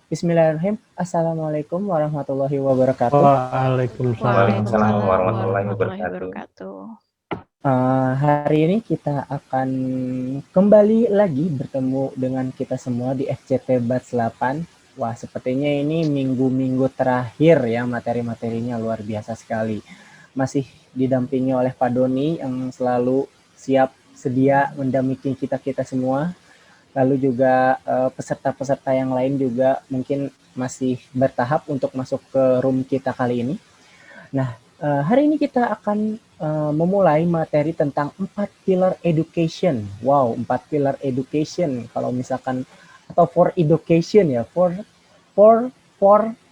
Bismillahirrahmanirrahim. Assalamualaikum warahmatullahi wabarakatuh. Waalaikumsalam. Waalaikumsalam Waalaikumsalam warahmatullahi warahmatullahi wabarakatuh. wabarakatuh. Hari ini kita akan kembali lagi bertemu dengan kita semua di FCT Batch 8. Wah, sepertinya ini minggu-minggu terakhir ya, materi-materinya luar biasa sekali. Masih didampingi oleh Pak Doni yang selalu siap sedia mendampingi kita-kita semua. Lalu juga peserta-peserta yang lain juga mungkin masih bertahap untuk masuk ke room kita kali ini. Nah, hari ini kita akan memulai materi tentang 4 pilar education. Wow, 4 pilar education. Kalau misalkan atau for education ya, for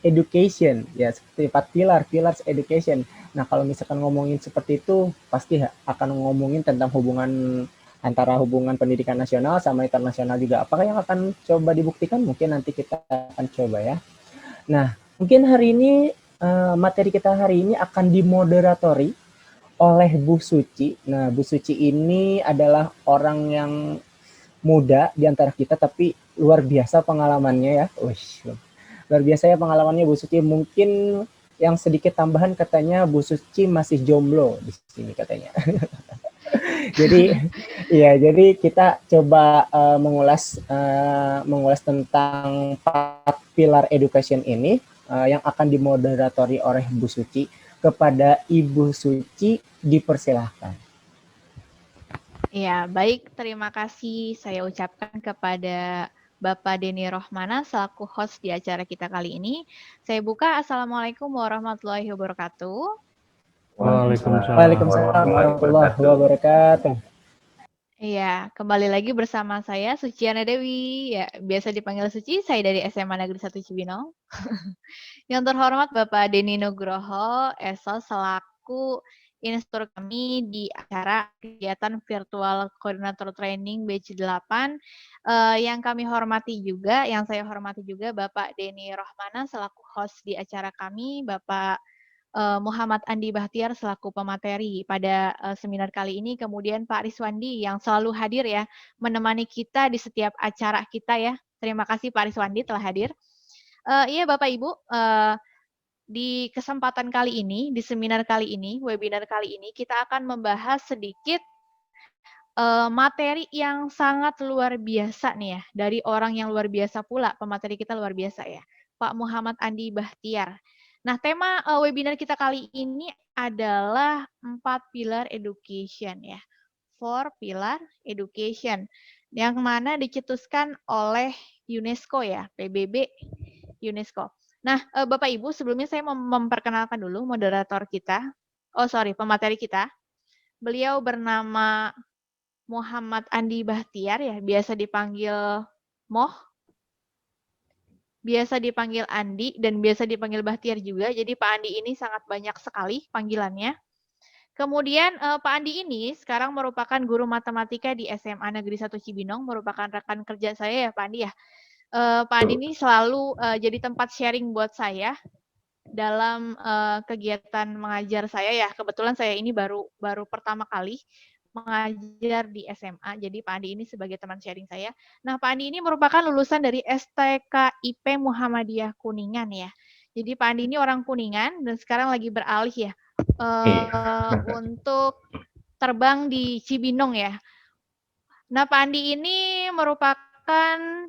education ya, seperti 4 pillars education. Nah, kalau misalkan ngomongin seperti itu pasti akan ngomongin tentang antara hubungan pendidikan nasional sama internasional juga. Apakah yang akan coba dibuktikan? Mungkin nanti kita akan coba ya. Nah, mungkin hari ini materi kita hari ini akan dimoderatori oleh Bu Suci. Nah, Bu Suci ini adalah orang yang muda di antara kita, tapi luar biasa pengalamannya ya. Luar biasa ya pengalamannya Bu Suci. Mungkin yang sedikit tambahan katanya Bu Suci masih jomblo di sini katanya. jadi kita coba mengulas tentang 4 pilar education ini yang akan dimoderatori oleh Bu Suci. Kepada Ibu Suci dipersilahkan. Ya, baik. Terima kasih saya ucapkan kepada Bapak Denny Rohmana selaku host di acara kita kali ini. Saya buka. Assalamualaikum warahmatullahi wabarakatuh. Waalaikumsalam warahmatullahi wabarakatuh. Iya, kembali lagi bersama saya Suciana Dewi. Ya, biasa dipanggil Suci. Saya dari SMA Negeri 1 Cibinong. Yang terhormat Bapak Denny Nugroho, ESO selaku instruktur kami di acara kegiatan virtual koordinator training batch 8. Yang saya hormati juga Bapak Denny Rohmana selaku host di acara kami, Bapak Muhammad Andi Bahtiar selaku pemateri pada seminar kali ini, kemudian Pak Riswandi yang selalu hadir ya, menemani kita di setiap acara kita ya. Terima kasih Pak Riswandi telah hadir. Iya Bapak Ibu, di kesempatan kali ini, di seminar kali ini, webinar kali ini, kita akan membahas sedikit materi yang sangat luar biasa nih ya, dari orang yang luar biasa pula, pemateri kita luar biasa ya, Pak Muhammad Andi Bahtiar. Nah, tema webinar kita kali ini adalah 4 pilar education ya, 4 pilar education, yang mana dicetuskan oleh UNESCO ya, PBB UNESCO. Nah, Bapak Ibu, sebelumnya saya memperkenalkan dulu moderator kita. Pemateri kita. Beliau bernama Muhammad Andi Bahtiar ya, biasa dipanggil Moh, biasa dipanggil Andi, dan biasa dipanggil Bahtiar juga. Jadi Pak Andi ini sangat banyak sekali panggilannya. Kemudian Pak Andi ini sekarang merupakan guru matematika di SMA Negeri 1 Cibinong, merupakan rekan kerja saya ya Pak Andi ya. Pak Andi ini selalu jadi tempat sharing buat saya dalam kegiatan mengajar saya ya. Kebetulan saya ini baru pertama kali mengajar di SMA, jadi Pak Andi ini sebagai teman sharing saya. Nah, Pak Andi ini merupakan lulusan dari STKIP Muhammadiyah Kuningan ya. Jadi Pak Andi ini orang Kuningan dan sekarang lagi beralih ya untuk terbang di Cibinong ya. Nah, Pak Andi ini merupakan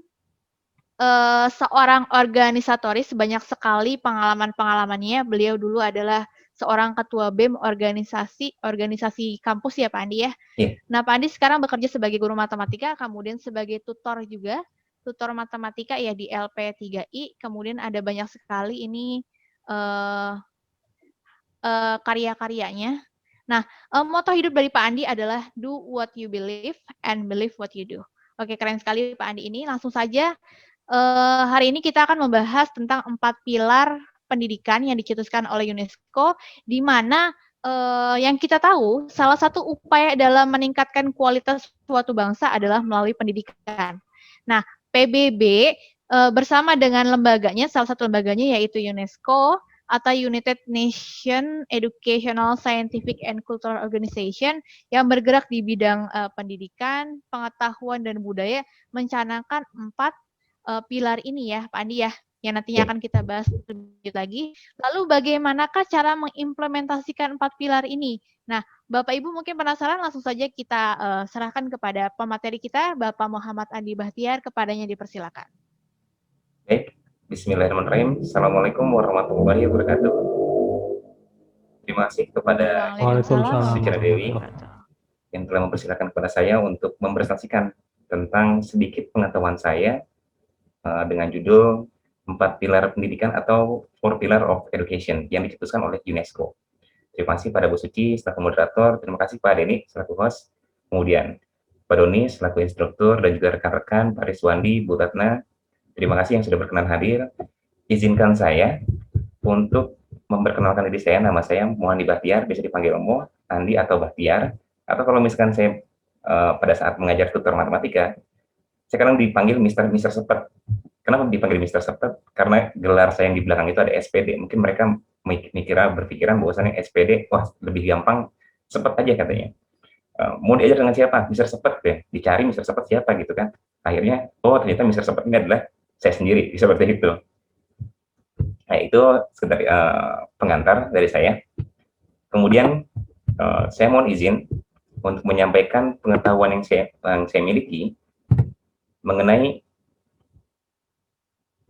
seorang organisatoris, banyak sekali pengalaman-pengalamannya. Beliau dulu adalah seorang ketua BEM organisasi kampus ya Pak Andi ya. Yeah. Nah Pak Andi sekarang bekerja sebagai guru matematika, kemudian sebagai tutor juga, tutor matematika ya di LP3I. Kemudian ada banyak sekali ini karya-karyanya. Nah, moto hidup dari Pak Andi adalah do what you believe and believe what you do. Oke, keren sekali Pak Andi ini. Langsung saja hari ini kita akan membahas tentang 4 pilar pendidikan yang dicetuskan oleh UNESCO, di mana yang kita tahu salah satu upaya dalam meningkatkan kualitas suatu bangsa adalah melalui pendidikan. Nah, PBB bersama dengan lembaganya, salah satu lembaganya yaitu UNESCO atau United Nations Educational, Scientific, and Cultural Organization yang bergerak di bidang pendidikan, pengetahuan, dan budaya mencanangkan 4 pilar ini ya Pak Andi ya. yang nantinya akan kita bahas lebih lagi. Lalu bagaimanakah cara mengimplementasikan 4 pilar ini? Nah, Bapak Ibu mungkin penasaran, langsung saja kita serahkan kepada pemateri kita, Bapak Muhammad Andi Bahtiar, kepadanya dipersilakan. Baik, bismillahirrahmanirrahim. Assalamualaikum warahmatullahi wabarakatuh. Terima kasih kepada Waalaikumsalam Suci Dewi warahmatullahi wabarakatuh. yang telah mempersilahkan kepada saya untuk mempresentasikan tentang sedikit pengetahuan saya dengan judul 4 pilar pendidikan atau 4 pillar of education yang dicetuskan oleh UNESCO. Terima kasih pada Bu Suci selaku moderator, terima kasih Pak Denny selaku host, kemudian Pak Doni selaku instruktur, dan juga rekan-rekan Pak Riswandi, Bu Ratna, terima kasih yang sudah berkenan hadir. Izinkan saya untuk memperkenalkan diri saya. Nama saya Muhammad Andi Bahtiar, bisa dipanggil Mo, Andi atau Bahtiar, atau kalau misalkan saya pada saat mengajar tutor matematika, sekarang dipanggil Mr. Sepet. Kenapa dipanggil Mr. Sepet? Karena gelar saya yang di belakang itu ada SPD. Mungkin mereka berpikiran bahwasannya SPD, wah lebih gampang, Sepet aja katanya. Mau diajar dengan siapa? Mr. Sepet deh. Dicari Mr. Sepet siapa gitu kan. Akhirnya, oh ternyata Mr. Sepet ini adalah saya sendiri, seperti itu. Nah, itu sekedar pengantar dari saya. Kemudian saya mohon izin untuk menyampaikan pengetahuan yang saya miliki mengenai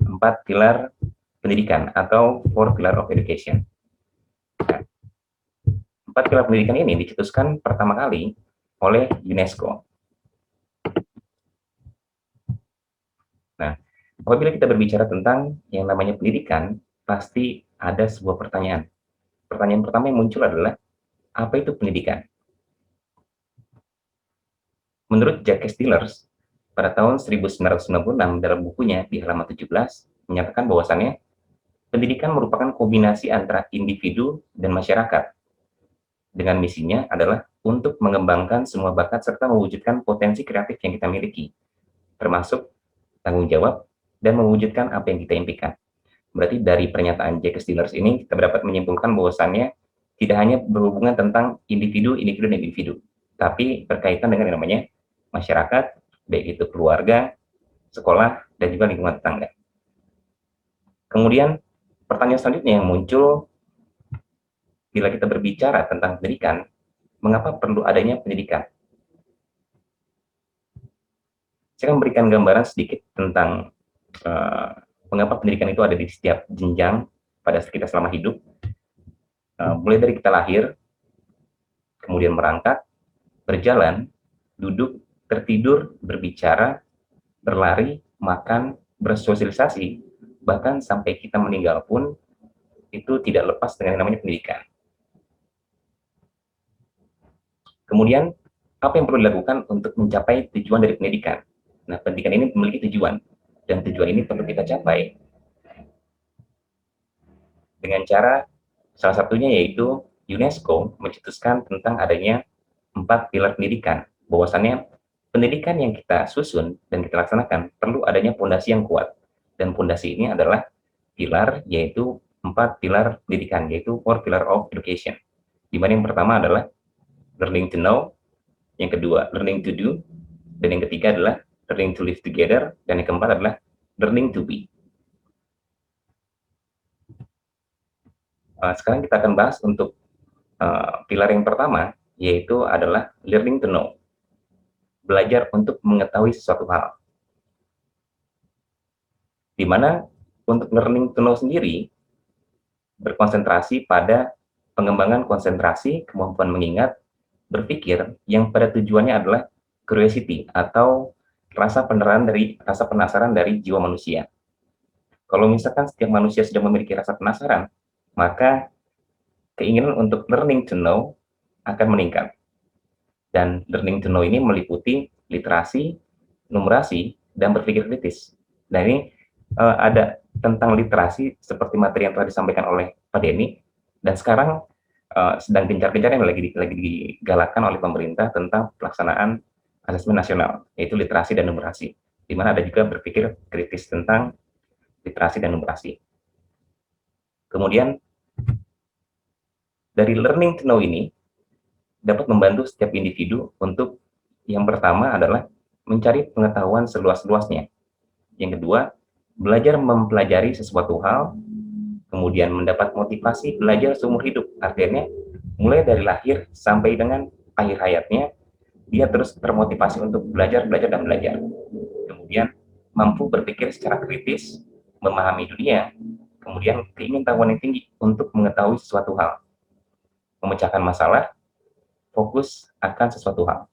4 pilar pendidikan atau 4 pillar of education. Nah, 4 pilar pendidikan ini dicetuskan pertama kali oleh UNESCO. Nah, apabila kita berbicara tentang yang namanya pendidikan, pasti ada sebuah pertanyaan. Pertanyaan pertama yang muncul adalah, apa itu pendidikan? Menurut Jacques Stillers, pada tahun 1996 dalam bukunya di halaman 17, menyatakan bahwasannya pendidikan merupakan kombinasi antara individu dan masyarakat. Dengan misinya adalah untuk mengembangkan semua bakat serta mewujudkan potensi kreatif yang kita miliki, termasuk tanggung jawab dan mewujudkan apa yang kita impikan. Berarti dari pernyataan Jacques Stillers ini kita dapat menyimpulkan bahwasannya tidak hanya berhubungan tentang individu dan individu, tapi berkaitan dengan yang namanya masyarakat, baik itu keluarga, sekolah, dan juga lingkungan tetangga. Kemudian pertanyaan selanjutnya yang muncul bila kita berbicara tentang pendidikan, mengapa perlu adanya pendidikan? Saya akan memberikan gambaran sedikit tentang mengapa pendidikan itu ada di setiap jenjang pada kita selama hidup. Mulai dari kita lahir, kemudian merangkak, berjalan, duduk, tertidur, berbicara, berlari, makan, bersosialisasi, bahkan sampai kita meninggal pun itu tidak lepas dengan yang namanya pendidikan. Kemudian, apa yang perlu dilakukan untuk mencapai tujuan dari pendidikan? Nah, pendidikan ini memiliki tujuan, dan tujuan ini perlu kita capai dengan cara salah satunya yaitu UNESCO mencetuskan tentang adanya 4 pilar pendidikan, bahwasannya pendidikan yang kita susun dan kita laksanakan perlu adanya fondasi yang kuat, dan fondasi ini adalah pilar, yaitu 4 pilar pendidikan, yaitu 4 pillar of education, di mana yang pertama adalah learning to know, yang kedua learning to do, dan yang ketiga adalah learning to live together, dan yang keempat adalah learning to be. Sekarang kita akan bahas untuk pilar yang pertama, yaitu adalah learning to know, belajar untuk mengetahui sesuatu hal. Di mana untuk learning to know sendiri berkonsentrasi pada pengembangan konsentrasi, kemampuan mengingat, berpikir yang pada tujuannya adalah curiosity atau rasa penasaran dari jiwa manusia. Kalau misalkan setiap manusia sudah memiliki rasa penasaran, maka keinginan untuk learning to know akan meningkat. Dan learning to know ini meliputi literasi, numerasi, dan berpikir kritis. Nah, ini ada tentang literasi seperti materi yang telah disampaikan oleh Pak Denny, dan sekarang sedang gencar-gencarnya lagi digalakkan oleh pemerintah tentang pelaksanaan asesmen nasional, yaitu literasi dan numerasi, di mana ada juga berpikir kritis tentang literasi dan numerasi. Kemudian dari learning to know ini dapat membantu setiap individu untuk yang pertama adalah mencari pengetahuan seluas-luasnya. Yang kedua, belajar mempelajari sesuatu hal, kemudian mendapat motivasi belajar seumur hidup. Artinya, mulai dari lahir sampai dengan akhir hayatnya, dia terus termotivasi untuk belajar, belajar, dan belajar. Kemudian, mampu berpikir secara kritis, memahami dunia, kemudian keingintahuan yang tinggi untuk mengetahui sesuatu hal, memecahkan masalah, fokus akan sesuatu hal.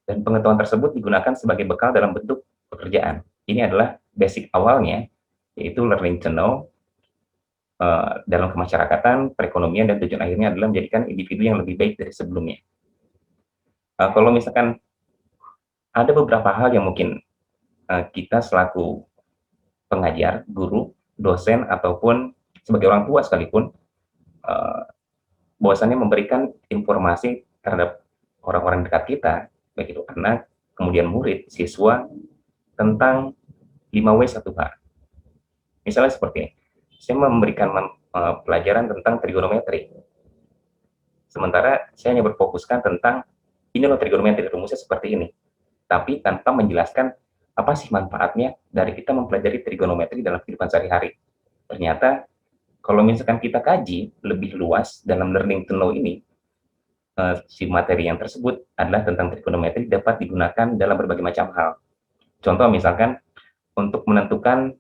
Dan pengetahuan tersebut digunakan sebagai bekal dalam bentuk pekerjaan. Ini adalah basic awalnya, yaitu learning to know, dalam kemasyarakatan, perekonomian, dan tujuan akhirnya adalah menjadikan individu yang lebih baik dari sebelumnya. Kalau misalkan ada beberapa hal yang mungkin kita selaku pengajar, guru, dosen, ataupun sebagai orang tua sekalipun, bahwasannya memberikan informasi terhadap orang-orang dekat kita, baik itu anak, kemudian murid, siswa, tentang 5W1H. Misalnya seperti ini, saya memberikan pelajaran tentang trigonometri. Sementara saya hanya berfokuskan tentang ini loh trigonometri, rumusnya seperti ini. Tapi tanpa menjelaskan apa sih manfaatnya dari kita mempelajari trigonometri dalam kehidupan sehari-hari. Ternyata kalau misalkan kita kaji lebih luas dalam learning to know ini, si materi yang tersebut adalah tentang trigonometri dapat digunakan dalam berbagai macam hal. Contoh misalkan untuk menentukan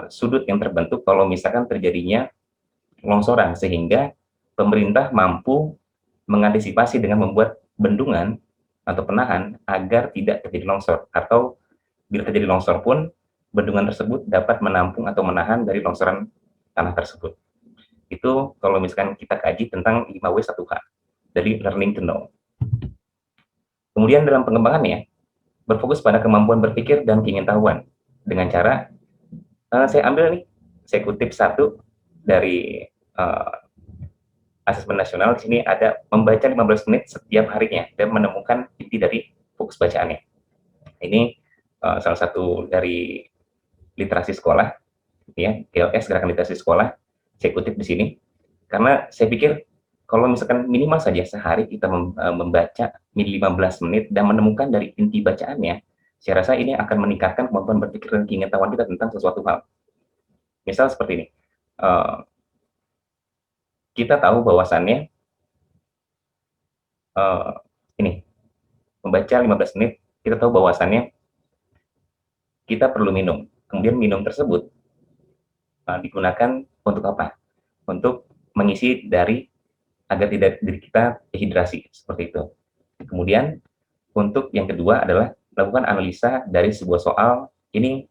sudut yang terbentuk kalau misalkan terjadinya longsoran, sehingga pemerintah mampu mengantisipasi dengan membuat bendungan atau penahan agar tidak terjadi longsor, atau bila terjadi longsor pun bendungan tersebut dapat menampung atau menahan dari longsoran tanah tersebut. Itu kalau misalkan kita kaji tentang 5W1H dari learning to know. Kemudian dalam pengembangannya berfokus pada kemampuan berpikir dan keingintahuan dengan cara saya ambil nih, saya kutip satu dari asesmen nasional. Di sini ada membaca 15 menit setiap harinya dan menemukan inti dari fokus bacaannya. Ini salah satu dari literasi sekolah, ya, GLS, Gerakan Literasi Sekolah. Saya kutip di sini karena saya pikir kalau misalkan minimal saja sehari kita membaca 15 menit dan menemukan dari inti bacaannya, saya rasa ini akan meningkatkan kemampuan berpikir dan keingintahuan kita tentang sesuatu hal. Misal seperti ini, kita tahu bahwasannya ini membaca 15 menit, kita tahu bahwasannya kita perlu minum. Kemudian minum tersebut digunakan untuk apa? Untuk mengisi dari agar tidak diri kita dehidrasi, seperti itu. Kemudian untuk yang kedua adalah lakukan analisa dari sebuah soal. Ini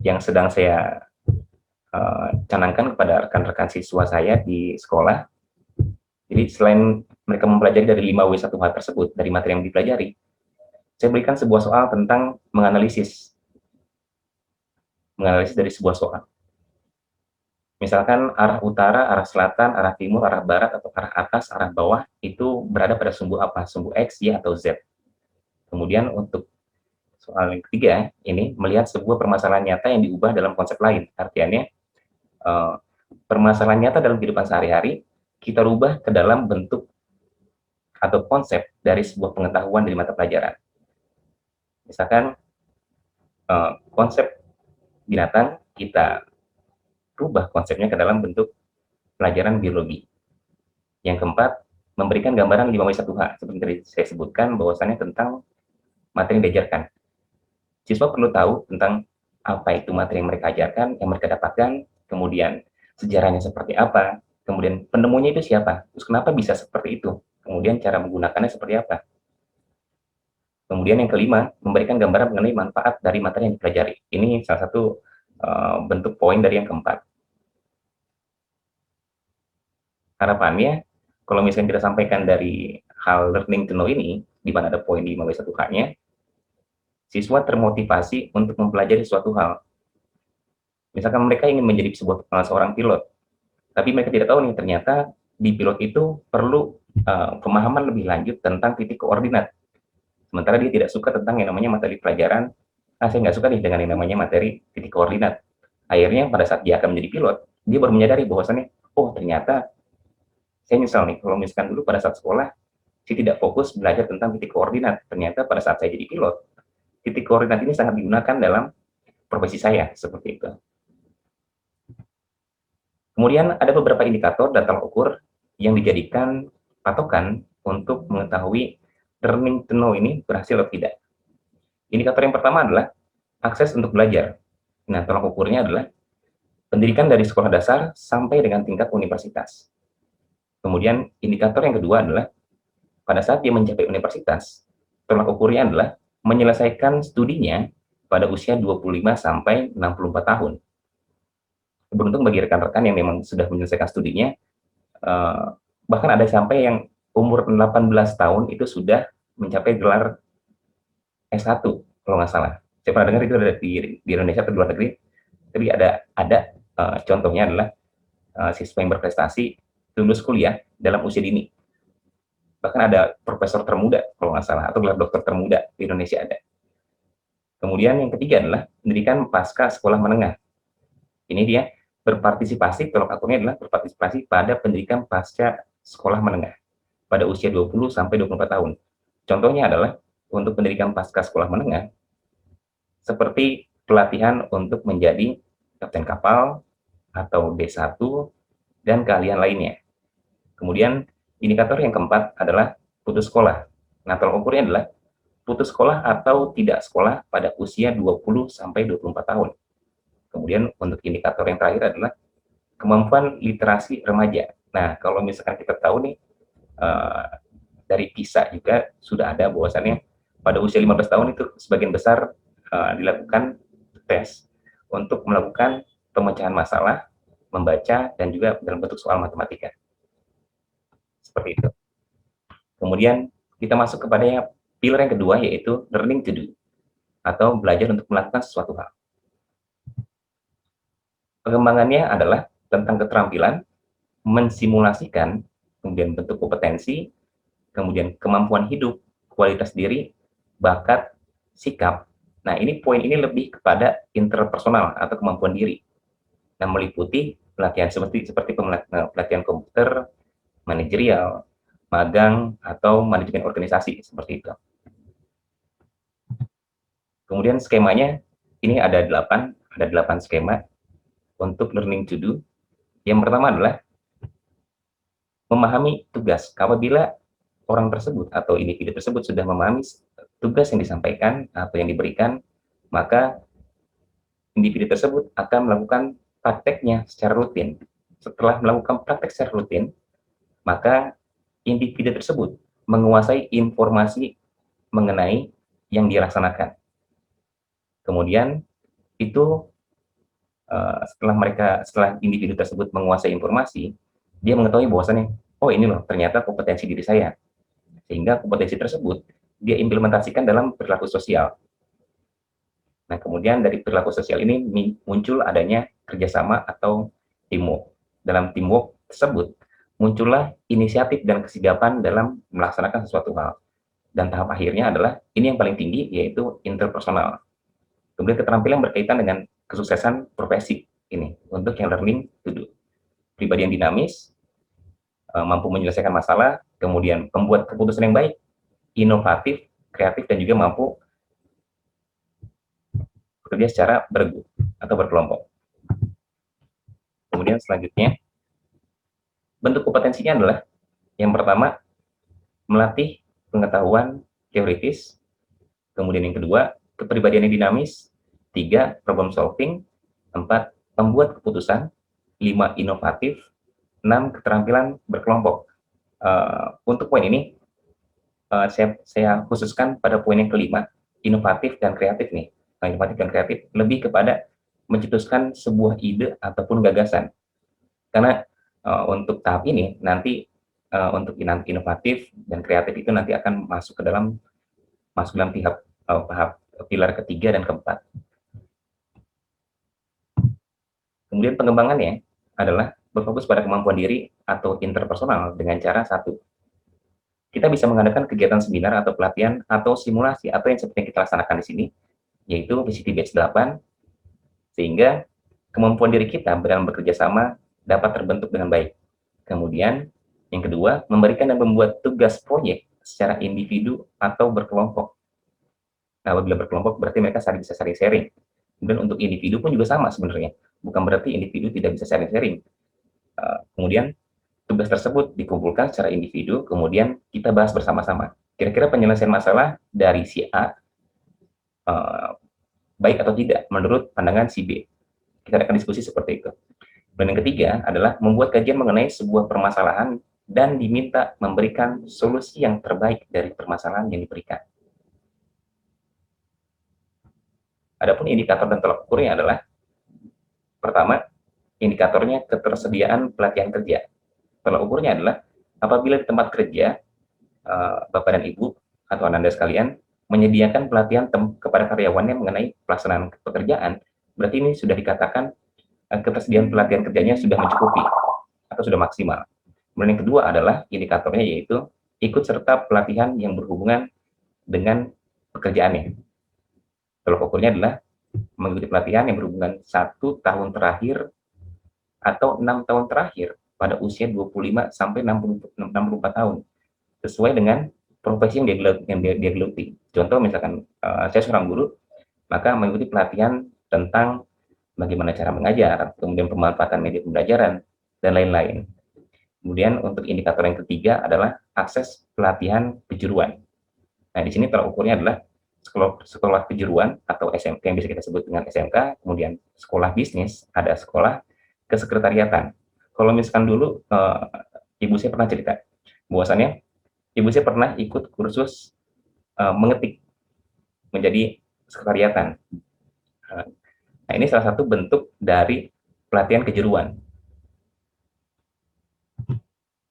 yang sedang saya canangkan kepada rekan-rekan siswa saya di sekolah. Jadi selain mereka mempelajari dari 5W1H tersebut, dari materi yang dipelajari, saya berikan sebuah soal tentang menganalisis dari sebuah soal. Misalkan arah utara, arah selatan, arah timur, arah barat, atau arah atas, arah bawah, itu berada pada sumbu apa? Sumbu X, Y, atau Z. Kemudian untuk soal yang ketiga, ini melihat sebuah permasalahan nyata yang diubah dalam konsep lain. Artinya, permasalahan nyata dalam kehidupan sehari-hari, kita rubah ke dalam bentuk atau konsep dari sebuah pengetahuan dari mata pelajaran. Misalkan, konsep binatang, kita rubah konsepnya ke dalam bentuk pelajaran biologi. Yang keempat, memberikan gambaran 5W1H. Seperti tadi saya sebutkan, bahwasannya tentang materi yang diajarkan. Siswa perlu tahu tentang apa itu materi yang mereka ajarkan, yang mereka dapatkan, kemudian sejarahnya seperti apa, kemudian penemunya itu siapa, terus kenapa bisa seperti itu, kemudian cara menggunakannya seperti apa. Kemudian yang kelima, memberikan gambaran mengenai manfaat dari materi yang dipelajari. Ini salah satu bentuk poin dari yang keempat. Harapannya, kalau misalnya kita sampaikan dari hal learning to know ini, di mana ada poin 5W1H-nya, siswa termotivasi untuk mempelajari suatu hal. Misalkan mereka ingin menjadi seorang pilot, tapi mereka tidak tahu nih, ternyata di pilot itu perlu pemahaman lebih lanjut tentang titik koordinat. Sementara dia tidak suka tentang yang namanya materi pelajaran, saya nggak suka nih dengan yang namanya materi titik koordinat. Akhirnya pada saat dia akan menjadi pilot, dia baru menyadari bahwasannya, oh ternyata saya nyesal nih, kalau misalkan dulu pada saat sekolah, saya tidak fokus belajar tentang titik koordinat. Ternyata pada saat saya jadi pilot, titik koordinat ini sangat digunakan dalam profesi saya, seperti itu. Kemudian ada beberapa indikator dan tolak ukur yang dijadikan patokan untuk mengetahui learning to know ini berhasil atau tidak. Indikator yang pertama adalah akses untuk belajar. Nah, tolak ukurnya adalah pendidikan dari sekolah dasar sampai dengan tingkat universitas. Kemudian indikator yang kedua adalah pada saat dia mencapai universitas, tolak ukurnya adalah menyelesaikan studinya pada usia 25 sampai 64 tahun. Beruntung bagi rekan-rekan yang memang sudah menyelesaikan studinya, bahkan ada sampai yang umur 18 tahun itu sudah mencapai gelar S1 kalau nggak salah. Saya pernah dengar itu ada di Indonesia atau di luar negeri. Tapi ada contohnya adalah siswa yang berprestasi lulus kuliah dalam usia dini. Bahkan ada profesor termuda kalau nggak salah atau gelar dokter termuda di Indonesia ada. Kemudian yang ketiga adalah pendidikan pasca sekolah menengah. Ini dia berpartisipasi, tolak ukurnya adalah berpartisipasi pada pendidikan pasca sekolah menengah pada usia 20 sampai 24 tahun. Contohnya adalah untuk pendidikan pasca sekolah menengah seperti pelatihan untuk menjadi kapten kapal atau D1 dan keahlian lainnya. Kemudian indikator yang keempat adalah putus sekolah. Nah, tolak ukurnya adalah putus sekolah atau tidak sekolah pada usia 20 sampai 24 tahun. Kemudian untuk indikator yang terakhir adalah kemampuan literasi remaja. Nah, kalau misalkan kita tahu nih, dari PISA juga sudah ada bahwasannya pada usia 15 tahun itu sebagian besar dilakukan tes untuk melakukan pemecahan masalah, membaca, dan juga dalam bentuk soal matematika. Seperti itu. Kemudian kita masuk kepada pilar yang kedua, yaitu learning to do, atau belajar untuk melakukan sesuatu hal. Pengembangannya adalah tentang keterampilan, mensimulasikan, kemudian bentuk kompetensi, kemudian kemampuan hidup, kualitas diri, bakat, sikap. Nah, ini poin ini lebih kepada interpersonal atau kemampuan diri. Nah, meliputi pelatihan seperti pelatihan komputer, manajerial, magang, atau manajemen organisasi, seperti itu. Kemudian skemanya, ini ada 8 skema untuk learning to do. Yang pertama adalah memahami tugas. Apabila orang tersebut atau individu tersebut sudah memahami tugas yang disampaikan atau yang diberikan, maka individu tersebut akan melakukan prakteknya secara rutin. Setelah melakukan praktek secara rutin, maka individu tersebut menguasai informasi mengenai yang dilaksanakan. Kemudian itu setelah individu tersebut menguasai informasi, dia mengetahui bahwasannya, oh ini loh ternyata kompetensi diri saya. Sehingga kompetensi tersebut dia implementasikan dalam perilaku sosial. Nah, kemudian dari perilaku sosial ini muncul adanya kerjasama atau teamwork. Dalam teamwork tersebut muncullah inisiatif dan kesigapan dalam melaksanakan sesuatu hal. Dan tahap akhirnya adalah ini yang paling tinggi, yaitu interpersonal. Kemudian keterampilan berkaitan dengan kesuksesan profesi ini untuk yang learning to do. Pribadi yang dinamis, mampu menyelesaikan masalah, kemudian membuat keputusan yang baik, inovatif, kreatif, dan juga mampu bekerja secara bergrup atau berkelompok. Kemudian selanjutnya, bentuk kompetensinya adalah yang pertama, melatih pengetahuan teoritis, kemudian yang kedua, kepribadian yang dinamis, 3, problem solving, 4, membuat keputusan, 5, inovatif, 6, keterampilan berkelompok. Untuk poin ini, saya khususkan pada poin yang kelima, inovatif dan kreatif nih. Nah, inovatif dan kreatif lebih kepada mencetuskan sebuah ide ataupun gagasan. Karena untuk tahap ini, nanti untuk inovatif dan kreatif itu nanti akan masuk dalam tahap pilar ketiga dan keempat. Kemudian pengembangannya adalah berfokus pada kemampuan diri atau interpersonal dengan cara satu. Kita bisa mengadakan kegiatan seminar atau pelatihan atau simulasi atau yang seperti yang kita laksanakan di sini, yaitu VCT Batch 8, sehingga kemampuan diri kita dalam bekerja sama dapat terbentuk dengan baik. Kemudian, yang kedua, memberikan dan membuat tugas proyek secara individu atau berkelompok. Nah, apabila berkelompok berarti mereka bisa saling sharing. Kemudian untuk individu pun juga sama sebenarnya. Bukan berarti individu tidak bisa sharing-sharing. Kemudian tugas tersebut dikumpulkan secara individu, kemudian kita bahas bersama-sama. Kira-kira penyelesaian masalah dari si A baik atau tidak menurut pandangan si B. Kita akan diskusi seperti itu. Dan yang ketiga adalah membuat kajian mengenai sebuah permasalahan dan diminta memberikan solusi yang terbaik dari permasalahan yang diberikan. Adapun indikator dan tolak ukurnya adalah, pertama, indikatornya ketersediaan pelatihan kerja. Tolak ukurnya adalah apabila di tempat kerja Bapak dan Ibu atau Anda sekalian menyediakan pelatihan kepada karyawannya mengenai pelaksanaan pekerjaan, berarti ini sudah dikatakan ketersediaan pelatihan kerjanya sudah mencukupi atau sudah maksimal. Kemudian yang kedua adalah indikatornya yaitu ikut serta pelatihan yang berhubungan dengan pekerjaannya. Tolak ukurnya adalah mengikuti pelatihan yang berhubungan 1 tahun terakhir atau 6 tahun terakhir pada usia 25 sampai 64 tahun sesuai dengan profesi yang dia geluti. Contoh misalkan saya seorang guru, maka mengikuti pelatihan tentang bagaimana cara mengajar, kemudian pemanfaatan media pembelajaran, dan lain-lain. Kemudian untuk indikator yang ketiga adalah akses pelatihan kejuruan. Nah, di sini tolak ukurnya adalah sekolah kejuruan atau SMK yang bisa kita sebut dengan SMK, kemudian sekolah bisnis, ada sekolah kesekretariatan. Kalau misalkan dulu ibu saya pernah cerita, bahwasannya ibu saya pernah ikut kursus mengetik menjadi sekretariatan. Nah, ini salah satu bentuk dari pelatihan kejuruan.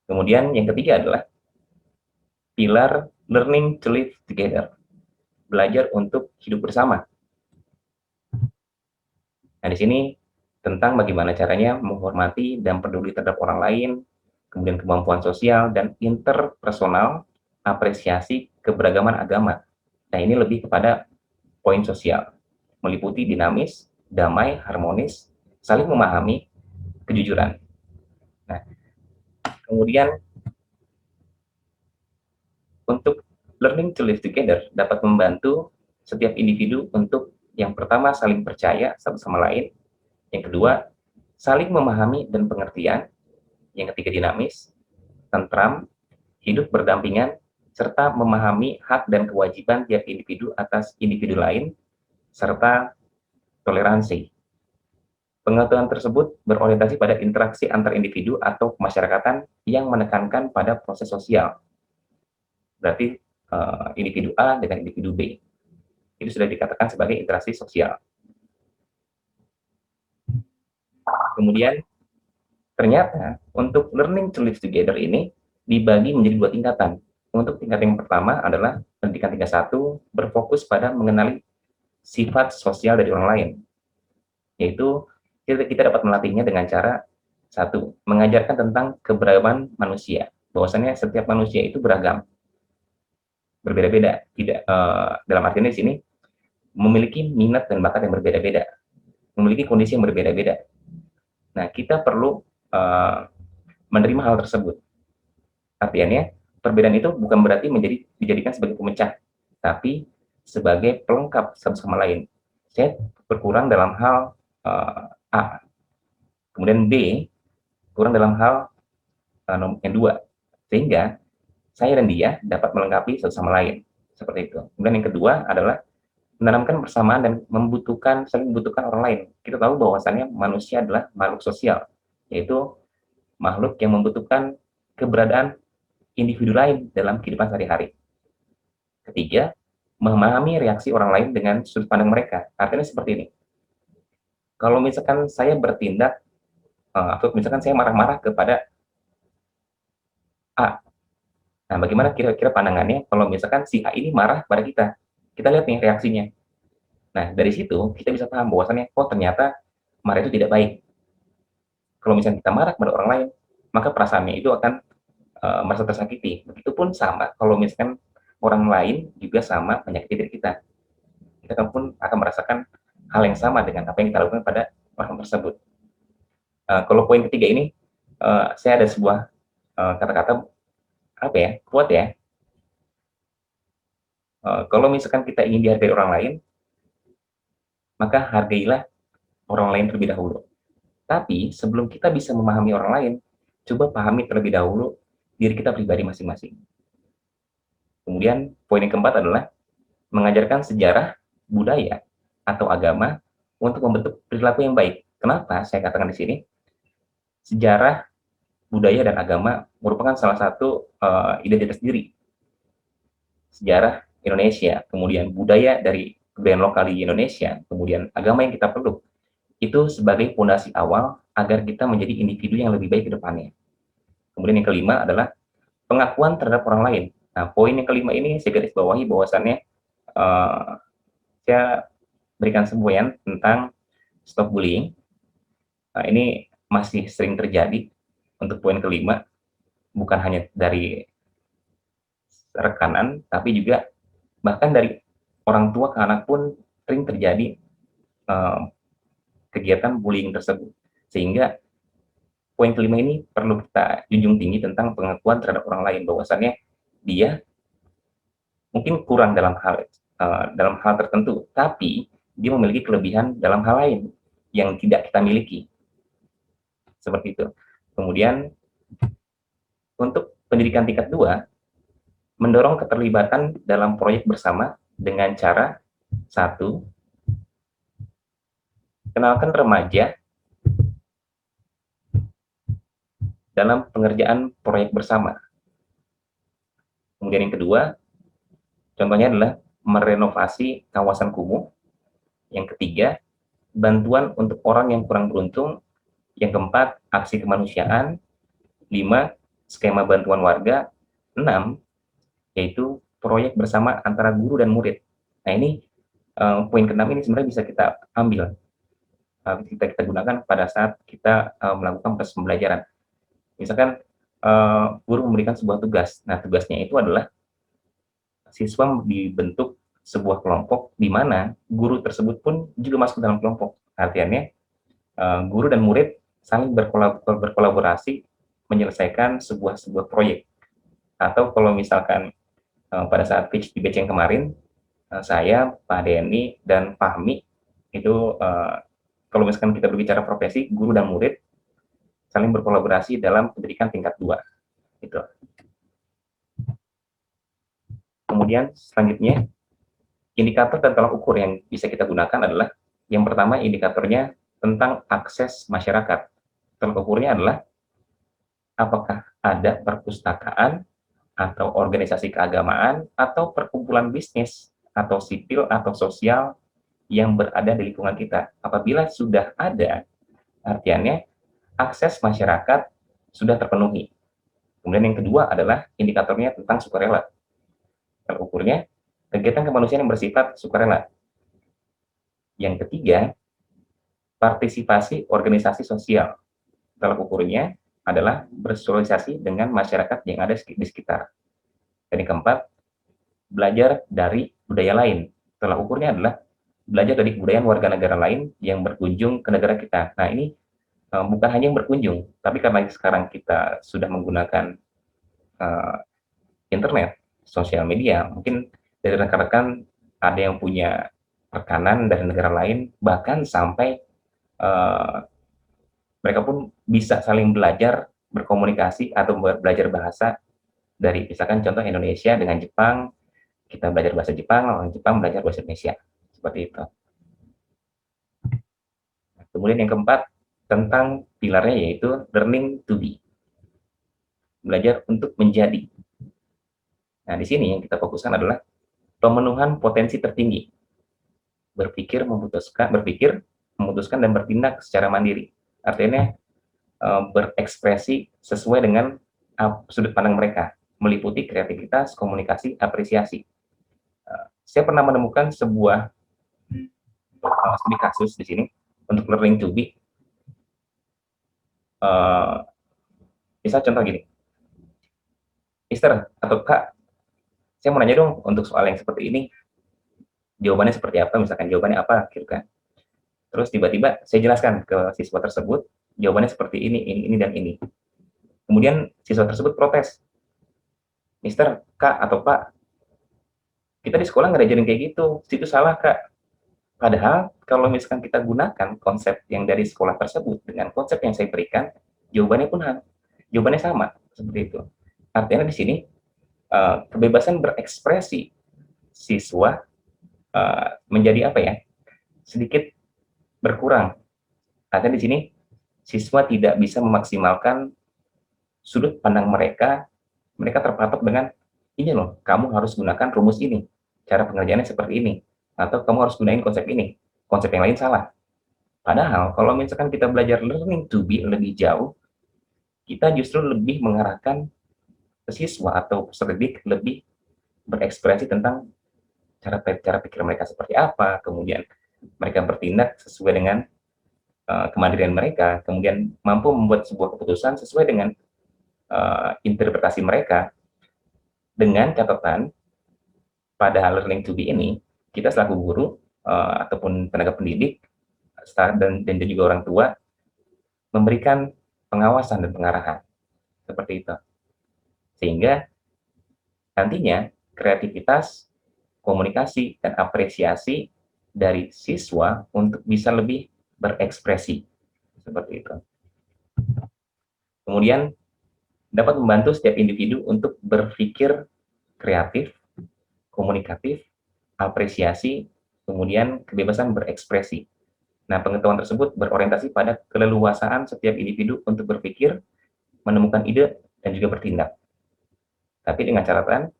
Kemudian yang ketiga adalah pilar learning to live together. Belajar untuk hidup bersama. Nah, di sini tentang bagaimana caranya menghormati dan peduli terhadap orang lain, kemudian kemampuan sosial dan interpersonal, apresiasi keberagaman agama. Nah, ini lebih kepada poin sosial, meliputi dinamis, damai, harmonis, saling memahami, kejujuran. Nah, kemudian untuk learning to live together dapat membantu setiap individu untuk yang pertama saling percaya satu sama lain, yang kedua saling memahami dan pengertian, yang ketiga dinamis, tentram, hidup berdampingan, serta memahami hak dan kewajiban tiap individu atas individu lain, serta toleransi. Pengetahuan tersebut berorientasi pada interaksi antar individu atau kemasyarakatan yang menekankan pada proses sosial. Berarti individu A dengan individu B. Itu sudah dikatakan sebagai interaksi sosial. Kemudian, ternyata untuk learning to live together ini dibagi menjadi 2 tingkatan. Untuk tingkat yang pertama adalah pendidikan tingkat 1 berfokus pada mengenali sifat sosial dari orang lain. Yaitu kita dapat melatihnya dengan cara 1, mengajarkan tentang keberagaman manusia. Bahwasannya setiap manusia itu beragam, berbeda-beda. Tidak dalam artinya di sini memiliki minat dan bakat yang berbeda-beda, memiliki kondisi yang berbeda-beda. Nah, kita perlu menerima hal tersebut. Artinya, perbedaan itu bukan berarti dijadikan sebagai pemecah, tapi sebagai pelengkap satu sama lain. Saya berkurang dalam hal A, kemudian B kurang dalam hal yang 2, sehingga saya dan dia dapat melengkapi satu sama lain, seperti itu. Kemudian yang kedua adalah menanamkan persamaan dan saling membutuhkan orang lain. Kita tahu bahwasannya manusia adalah makhluk sosial, yaitu makhluk yang membutuhkan keberadaan individu lain dalam kehidupan sehari-hari. Ketiga, memahami reaksi orang lain dengan sudut pandang mereka. Artinya seperti ini. Kalau misalkan saya bertindak, atau misalkan saya marah-marah kepada A, nah bagaimana kira-kira pandangannya kalau misalkan si A ini marah pada kita? Kita lihat nih reaksinya. Nah, dari situ kita bisa paham bahwasannya, oh ternyata marah itu tidak baik. Kalau misalnya kita marah kepada orang lain, maka perasaannya itu akan merasa tersakiti. Begitupun sama kalau misalkan orang lain juga sama menyakiti diri kita. Kita pun akan merasakan hal yang sama dengan apa yang kita lakukan pada orang tersebut. Kalau poin ketiga ini, saya ada sebuah kata-kata quote ya. Kalau misalkan kita ingin dihargai orang lain, maka hargailah orang lain terlebih dahulu. Tapi sebelum kita bisa memahami orang lain, coba pahami terlebih dahulu diri kita pribadi masing-masing. Kemudian poin yang keempat adalah mengajarkan sejarah, budaya, atau agama untuk membentuk perilaku yang baik. Kenapa saya katakan di sini? Sejarah, budaya, dan agama merupakan salah satu identitas diri. Sejarah Indonesia, kemudian budaya dari kebudayaan lokal di Indonesia, kemudian agama yang kita peluk, itu sebagai fondasi awal agar kita menjadi individu yang lebih baik ke depannya. Kemudian yang kelima adalah pengakuan terhadap orang lain. Nah, poin yang kelima ini saya garis bawahi bahwasannya saya berikan semboyan tentang stop bullying. Nah, ini masih sering terjadi untuk poin kelima, bukan hanya dari rekanan, tapi juga bahkan dari orang tua ke anak pun sering terjadi kegiatan bullying tersebut. Sehingga poin kelima ini perlu kita junjung tinggi tentang pengakuan terhadap orang lain, bahwasannya dia mungkin kurang dalam hal tertentu, tapi dia memiliki kelebihan dalam hal lain yang tidak kita miliki. Seperti itu. Kemudian untuk pendidikan tingkat 2, mendorong keterlibatan dalam proyek bersama dengan cara 1, kenalkan remaja dalam pengerjaan proyek bersama. Kemudian yang kedua, contohnya adalah merenovasi kawasan kumuh. Yang ketiga, bantuan untuk orang yang kurang beruntung. Yang keempat, aksi kemanusiaan. 5, skema bantuan warga. 6, yaitu proyek bersama antara guru dan murid. Nah, ini poin ke-6 ini sebenarnya bisa kita ambil, kita gunakan pada saat kita melakukan proses pembelajaran. Misalkan guru memberikan sebuah tugas. Nah, tugasnya itu adalah siswa dibentuk sebuah kelompok di mana guru tersebut pun juga masuk dalam kelompok. Artinya guru dan murid saling berkolaborasi menyelesaikan sebuah proyek. Atau kalau misalkan pada saat pitch di batch yang kemarin, saya, Pak Denny, dan Fahmi itu kalau misalkan kita berbicara profesi, guru dan murid saling berkolaborasi dalam pendidikan tingkat 2. Gitu. Kemudian selanjutnya, indikator dan tolak ukur yang bisa kita gunakan adalah yang pertama indikatornya tentang akses masyarakat. Tolak ukurnya adalah apakah ada perpustakaan atau organisasi keagamaan atau perkumpulan bisnis atau sipil atau sosial yang berada di lingkungan kita. Apabila sudah ada, artinya akses masyarakat sudah terpenuhi. Kemudian yang kedua adalah indikatornya tentang sukarela. Tolak ukurnya kegiatan kemanusiaan yang bersifat sukarela. Yang ketiga, partisipasi organisasi sosial. Tolak ukurnya adalah bersosialisasi dengan masyarakat yang ada di sekitar. Dan yang keempat, belajar dari budaya lain. Tolak ukurnya adalah belajar dari kebudayaan warga negara lain yang berkunjung ke negara kita. Nah, ini bukan hanya yang berkunjung, tapi karena sekarang kita sudah menggunakan internet, sosial media, mungkin dari rekan-rekan ada yang punya rekanan dari negara lain, bahkan sampai mereka pun bisa saling belajar, berkomunikasi, atau belajar bahasa dari misalkan contoh Indonesia dengan Jepang, kita belajar bahasa Jepang, orang Jepang belajar bahasa Indonesia. Seperti itu. Kemudian yang keempat, tentang pilarnya yaitu learning to be. Belajar untuk menjadi. Nah, di sini yang kita fokuskan adalah pemenuhan potensi tertinggi. Berpikir, memutuskan, dan bertindak secara mandiri. Artinya, berekspresi sesuai dengan sudut pandang mereka, meliputi kreativitas, komunikasi, apresiasi. Saya pernah menemukan sebuah studi kasus di sini untuk learning to be. Misal contoh gini, Mister atau Kak, saya mau nanya dong untuk soal yang seperti ini, jawabannya seperti apa, misalkan jawabannya apa, gitu kan. Terus tiba-tiba saya jelaskan ke siswa tersebut, jawabannya seperti ini, dan ini. Kemudian siswa tersebut protes, Mister, Kak, atau Pak, kita di sekolah nggak diajarin kayak gitu, itu salah, Kak. Padahal kalau misalkan kita gunakan konsep yang dari sekolah tersebut dengan konsep yang saya berikan, jawabannya sama seperti itu. Artinya di sini kebebasan berekspresi siswa menjadi apa ya? Sedikit berkurang. Artinya di sini siswa tidak bisa memaksimalkan sudut pandang mereka terpatok dengan ini loh, kamu harus gunakan rumus ini, cara pengerjaannya seperti ini, atau kamu harus gunain konsep ini, konsep yang lain salah. Padahal kalau misalkan kita belajar learning to be lebih jauh, kita justru lebih mengarahkan ke siswa atau peserta didik lebih berekspresi tentang cara pikir mereka seperti apa, kemudian mereka bertindak sesuai dengan kemandirian mereka, kemudian mampu membuat sebuah keputusan sesuai dengan interpretasi mereka, dengan catatan pada learning to be ini, kita selaku guru ataupun tenaga pendidik dan juga orang tua memberikan pengawasan dan pengarahan seperti itu, sehingga nantinya kreativitas, komunikasi, dan apresiasi dari siswa untuk bisa lebih berekspresi seperti itu. Kemudian dapat membantu setiap individu untuk berpikir kreatif, komunikatif, apresiasi, kemudian kebebasan berekspresi. Nah, pengetahuan tersebut berorientasi pada keleluasaan setiap individu untuk berpikir, menemukan ide, dan juga bertindak. Tapi dengan catatan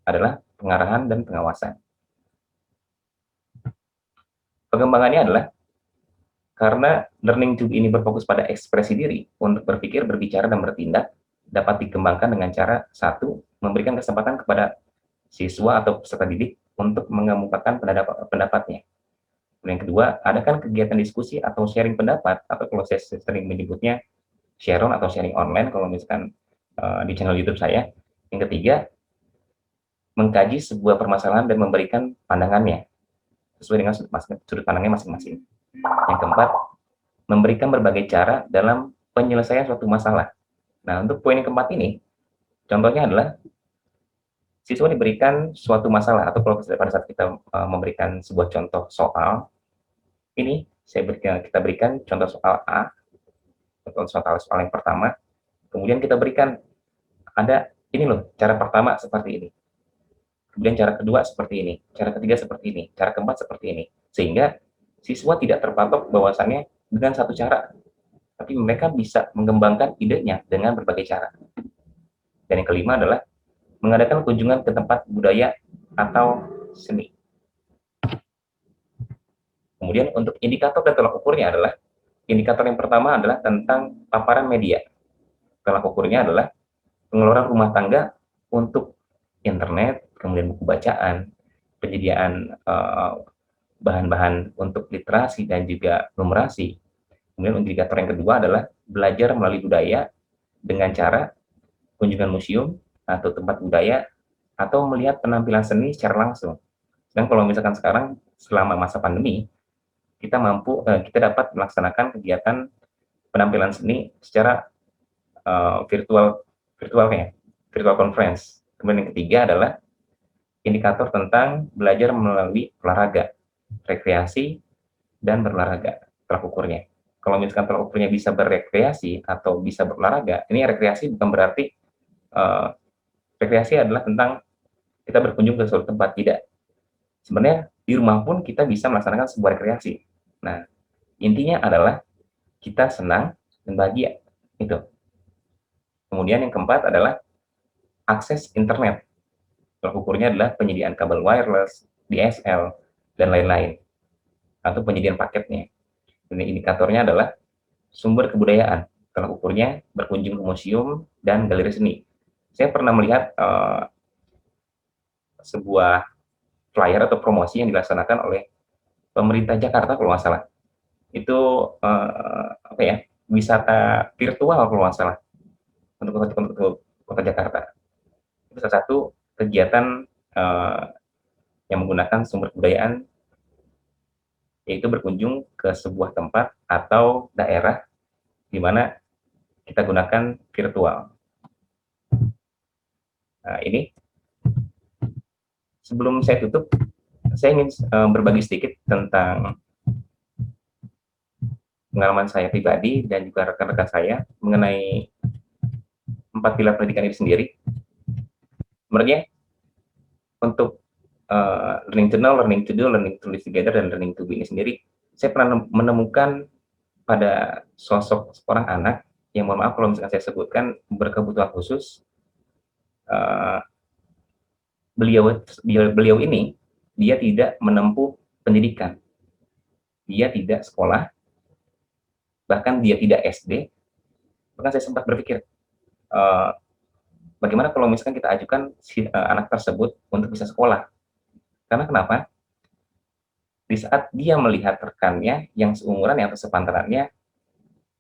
adalah pengarahan dan pengawasan. Pengembangannya adalah karena learning to be ini berfokus pada ekspresi diri untuk berpikir, berbicara, dan bertindak, dapat dikembangkan dengan cara satu, memberikan kesempatan kepada siswa atau peserta didik untuk mengemukakan pendapatnya. Yang kedua, adakan kegiatan diskusi atau sharing pendapat, atau kalau saya sering menyebutnya sharing atau sharing online kalau misalkan di channel YouTube saya. Yang ketiga, mengkaji sebuah permasalahan dan memberikan pandangannya sesuai dengan sudut pandangnya masing-masing. Yang keempat, memberikan berbagai cara dalam penyelesaian suatu masalah. Nah, untuk poin yang keempat ini, contohnya adalah siswa diberikan suatu masalah, atau kalau pada saat kita memberikan sebuah contoh soal, ini kita berikan contoh soal A, soal yang pertama, kemudian kita berikan ada ini loh, cara pertama seperti ini, kemudian cara kedua seperti ini, cara ketiga seperti ini, cara keempat seperti ini, sehingga siswa tidak terpatok bahwasannya dengan satu cara, tapi mereka bisa mengembangkan idenya dengan berbagai cara. Dan yang kelima adalah mengadakan kunjungan ke tempat budaya atau seni. Kemudian untuk indikator dan tolak ukurnya adalah, indikator yang pertama adalah tentang paparan media. Tolak ukurnya adalah pengeluaran rumah tangga untuk internet, kemudian buku bacaan, penyediaan bahan-bahan untuk literasi dan juga numerasi. Kemudian indikator yang kedua adalah belajar melalui budaya dengan cara kunjungan museum atau tempat budaya atau melihat penampilan seni secara langsung. Dan kalau misalkan sekarang selama masa pandemi, kita dapat melaksanakan kegiatan penampilan seni secara virtual conference. Kemudian yang ketiga adalah indikator tentang belajar melalui olahraga, rekreasi, dan berolahraga, tolak ukurnya. Kalau misalkan tolak ukurnya bisa berrekreasi atau bisa berolahraga, ini rekreasi bukan berarti rekreasi adalah tentang kita berkunjung ke suatu tempat, tidak. Sebenarnya di rumah pun kita bisa melaksanakan sebuah rekreasi. Nah, intinya adalah kita senang dan bahagia. Itu. Kemudian yang keempat adalah akses internet. Tolak ukurnya adalah penyediaan kabel wireless, DSL, dan lain-lain. Atau penyediaan paketnya. Ini indikatornya adalah sumber kebudayaan. Tolak ukurnya berkunjung ke museum dan galeri seni. Saya pernah melihat sebuah flyer atau promosi yang dilaksanakan oleh pemerintah Jakarta kalau nggak salah. Itu wisata virtual kalau nggak salah untuk kota Jakarta. Itu salah satu kegiatan yang menggunakan sumber kebudayaan, yaitu berkunjung ke sebuah tempat atau daerah di mana kita gunakan virtual. Nah, ini sebelum saya tutup, saya ingin berbagi sedikit tentang pengalaman saya pribadi dan juga rekan-rekan saya mengenai 4 pilar pendidikan itu sendiri. Sebenarnya untuk learning to know, learning to do, learning to live together, dan learning to be ini sendiri, saya pernah menemukan pada sosok seorang anak yang, mohon maaf kalau misalkan saya sebutkan, berkebutuhan khusus. Beliau ini, dia tidak menempuh pendidikan, dia tidak sekolah, bahkan dia tidak SD. Bahkan saya sempat berpikir, bagaimana kalau misalkan kita ajukan si anak tersebut untuk bisa sekolah. Karena kenapa? Di saat dia melihat rekannya yang seumuran atau sepantarannya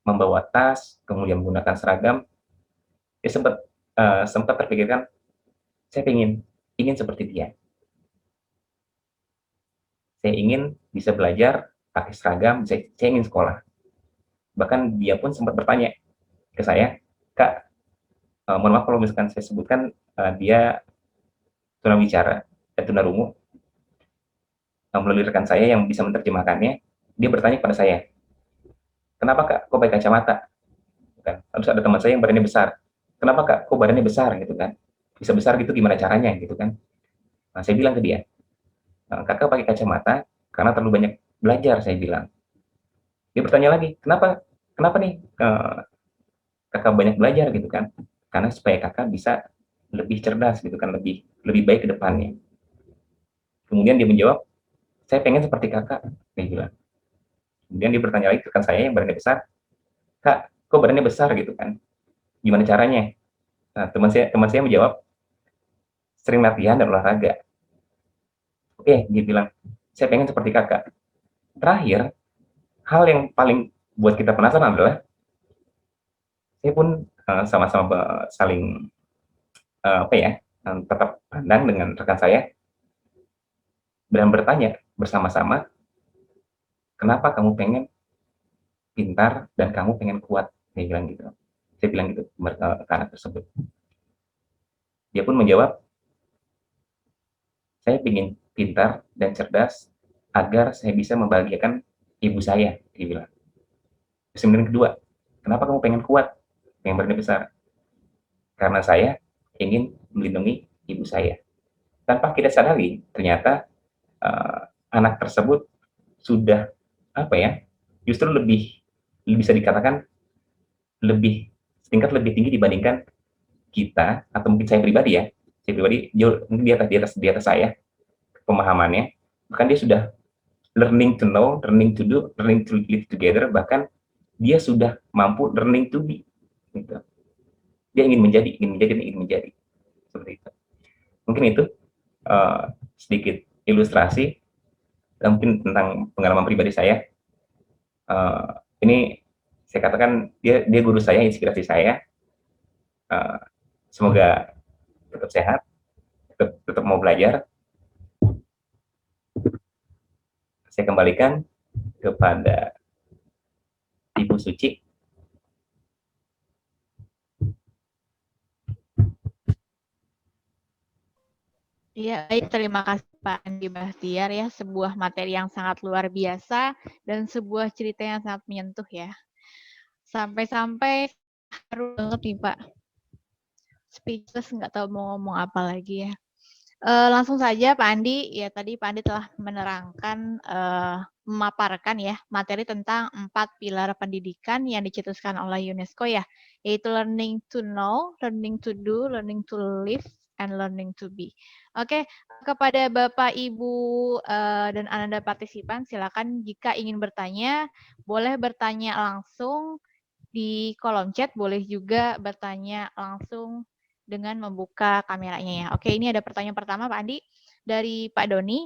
membawa tas, kemudian menggunakan seragam, dia sempat terpikirkan, saya ingin seperti dia. Saya ingin bisa belajar pakai seragam, saya ingin sekolah. Bahkan dia pun sempat bertanya ke saya, Kak, mohon maaf kalau misalkan saya sebutkan, dia tunawicara dan tunarungu. Melalui rekan saya yang bisa menerjemahkannya, dia bertanya kepada saya, kenapa Kak, kok pakai kacamata? Kan, harus ada teman saya yang badannya besar. Kenapa Kak, kok badannya besar gitu kan? Bisa besar gitu gimana caranya gitu kan? Nah, saya bilang ke dia, Kakak pakai kacamata karena terlalu banyak belajar, saya bilang. Dia bertanya lagi, kenapa nih Kakak banyak belajar gitu kan? Karena supaya Kakak bisa lebih cerdas gitu kan, lebih baik ke depannya. Kemudian dia menjawab, saya pengen seperti Kakak, dia bilang. Kemudian dia bertanya lagi ke rekan saya yang badannya besar, Kak, kok badannya besar gitu kan? Gimana caranya? Nah, teman saya menjawab, sering latihan dan olahraga. Oke, dia bilang, saya pengen seperti Kakak. Terakhir, hal yang paling buat kita penasaran adalah, saya pun sama-sama saling tetap pandang dengan rekan saya dan bertanya bersama-sama, kenapa kamu pengen pintar dan kamu pengen kuat? Saya bilang gitu. Saya bilang gitu ke anak tersebut. Dia pun menjawab, saya ingin pintar dan cerdas agar saya bisa membahagiakan ibu saya, dia bilang. Terus kemudian kedua, kenapa kamu pengen kuat, pengen badannya besar? Karena saya ingin melindungi ibu saya. Tanpa kita sadari, ternyata anak tersebut sudah justru lebih bisa dikatakan tingkat lebih tinggi dibandingkan kita, atau mungkin saya pribadi ya. Saya pribadi jauh mungkin di atas saya pemahamannya. Bahkan dia sudah learning to know, learning to do, learning to live together, bahkan dia sudah mampu learning to be. Gitu. Dia ingin menjadi seperti itu. Mungkin itu sedikit ilustrasi mungkin tentang pengalaman pribadi saya. Ini saya katakan dia guru saya, inspirasi saya. Semoga tetap sehat, tetap mau belajar. Saya kembalikan kepada Ibu Suci. Iya, baik. Terima kasih Pak Andi Bahtiar ya, sebuah materi yang sangat luar biasa dan sebuah cerita yang sangat menyentuh ya. Sampai-sampai haru banget nih Pak. Speechless, nggak tahu mau ngomong apa lagi ya. Langsung saja Pak Andi, ya tadi Pak Andi telah menerangkan, memaparkan ya materi tentang 4 pilar pendidikan yang dicetuskan oleh UNESCO ya, yaitu learning to know, learning to do, learning to live, and learning to be. Oke, kepada Bapak, Ibu, dan Ananda partisipan, silakan jika ingin bertanya, boleh bertanya langsung di kolom chat, boleh juga bertanya langsung dengan membuka kameranya ya. Oke, ini ada pertanyaan pertama Pak Andi dari Pak Doni.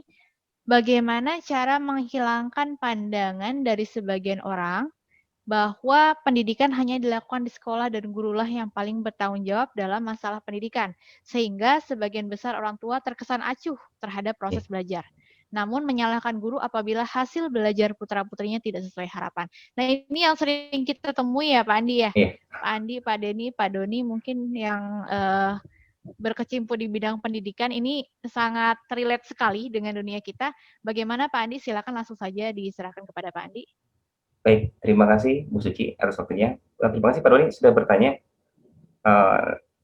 Bagaimana cara menghilangkan pandangan dari sebagian orang bahwa pendidikan hanya dilakukan di sekolah dan gurulah yang paling bertanggung jawab dalam masalah pendidikan, sehingga sebagian besar orang tua terkesan acuh terhadap proses belajar, namun menyalahkan guru apabila hasil belajar putra-putrinya tidak sesuai harapan. Nah, ini yang sering kita temui ya Pak Andi ya. Iya. Pak Andi, Pak Denny, Pak Doni mungkin yang berkecimpung di bidang pendidikan ini sangat relate sekali dengan dunia kita. Bagaimana Pak Andi? Silakan langsung saja diserahkan kepada Pak Andi. Baik, terima kasih Bu Suci atas waktunya. Terima kasih Pak Doni sudah bertanya.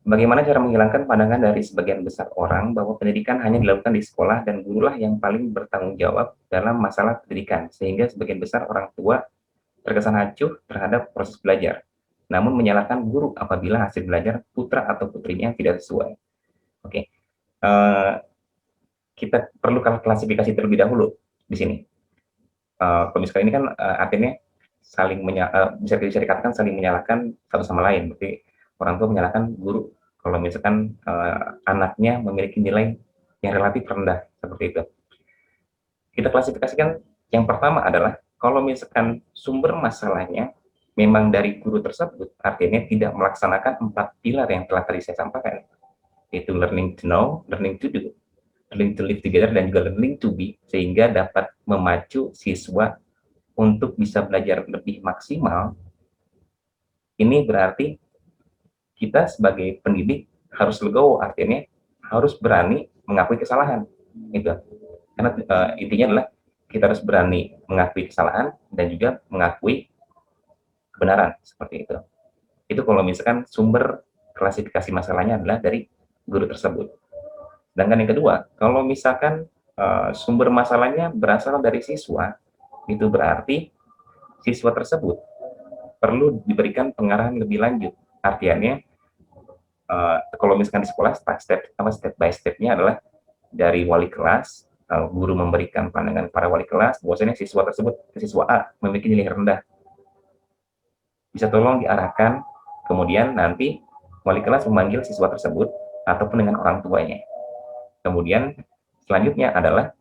Bagaimana cara menghilangkan pandangan dari sebagian besar orang bahwa pendidikan hanya dilakukan di sekolah dan gurulah yang paling bertanggung jawab dalam masalah pendidikan, sehingga sebagian besar orang tua terkesan acuh terhadap proses belajar, namun menyalahkan guru apabila hasil belajar putra atau putrinya tidak sesuai. Oke, kita perlu klasifikasi terlebih dahulu di sini. Kalau misalkan ini kan artinya saling bisa dikatakan saling menyalahkan satu sama lain. Berarti orang tua menyalahkan guru kalau misalkan anaknya memiliki nilai yang relatif rendah seperti itu. Kita klasifikasikan yang pertama adalah kalau misalkan sumber masalahnya memang dari guru tersebut, artinya tidak melaksanakan 4 pilar yang telah tadi saya sampaikan, yaitu learning to know, learning to do, learning to live together, dan juga learning to be, sehingga dapat memacu siswa untuk bisa belajar lebih maksimal. Ini berarti kita sebagai pendidik harus legowo, artinya harus berani mengakui kesalahan. Itu. Karena intinya adalah kita harus berani mengakui kesalahan dan juga mengakui kebenaran, seperti itu. Itu kalau misalkan sumber klasifikasi masalahnya adalah dari guru tersebut. Sedangkan yang kedua, kalau misalkan sumber masalahnya berasal dari siswa, itu berarti siswa tersebut perlu diberikan pengarahan lebih lanjut. Artinya, kalau misalkan di sekolah, step by step-nya adalah dari wali kelas, guru memberikan pandangan para wali kelas, bahwasanya siswa tersebut, siswa A memiliki nilai rendah. Bisa tolong diarahkan, kemudian nanti wali kelas memanggil siswa tersebut, ataupun dengan orang tuanya. Kemudian selanjutnya adalah,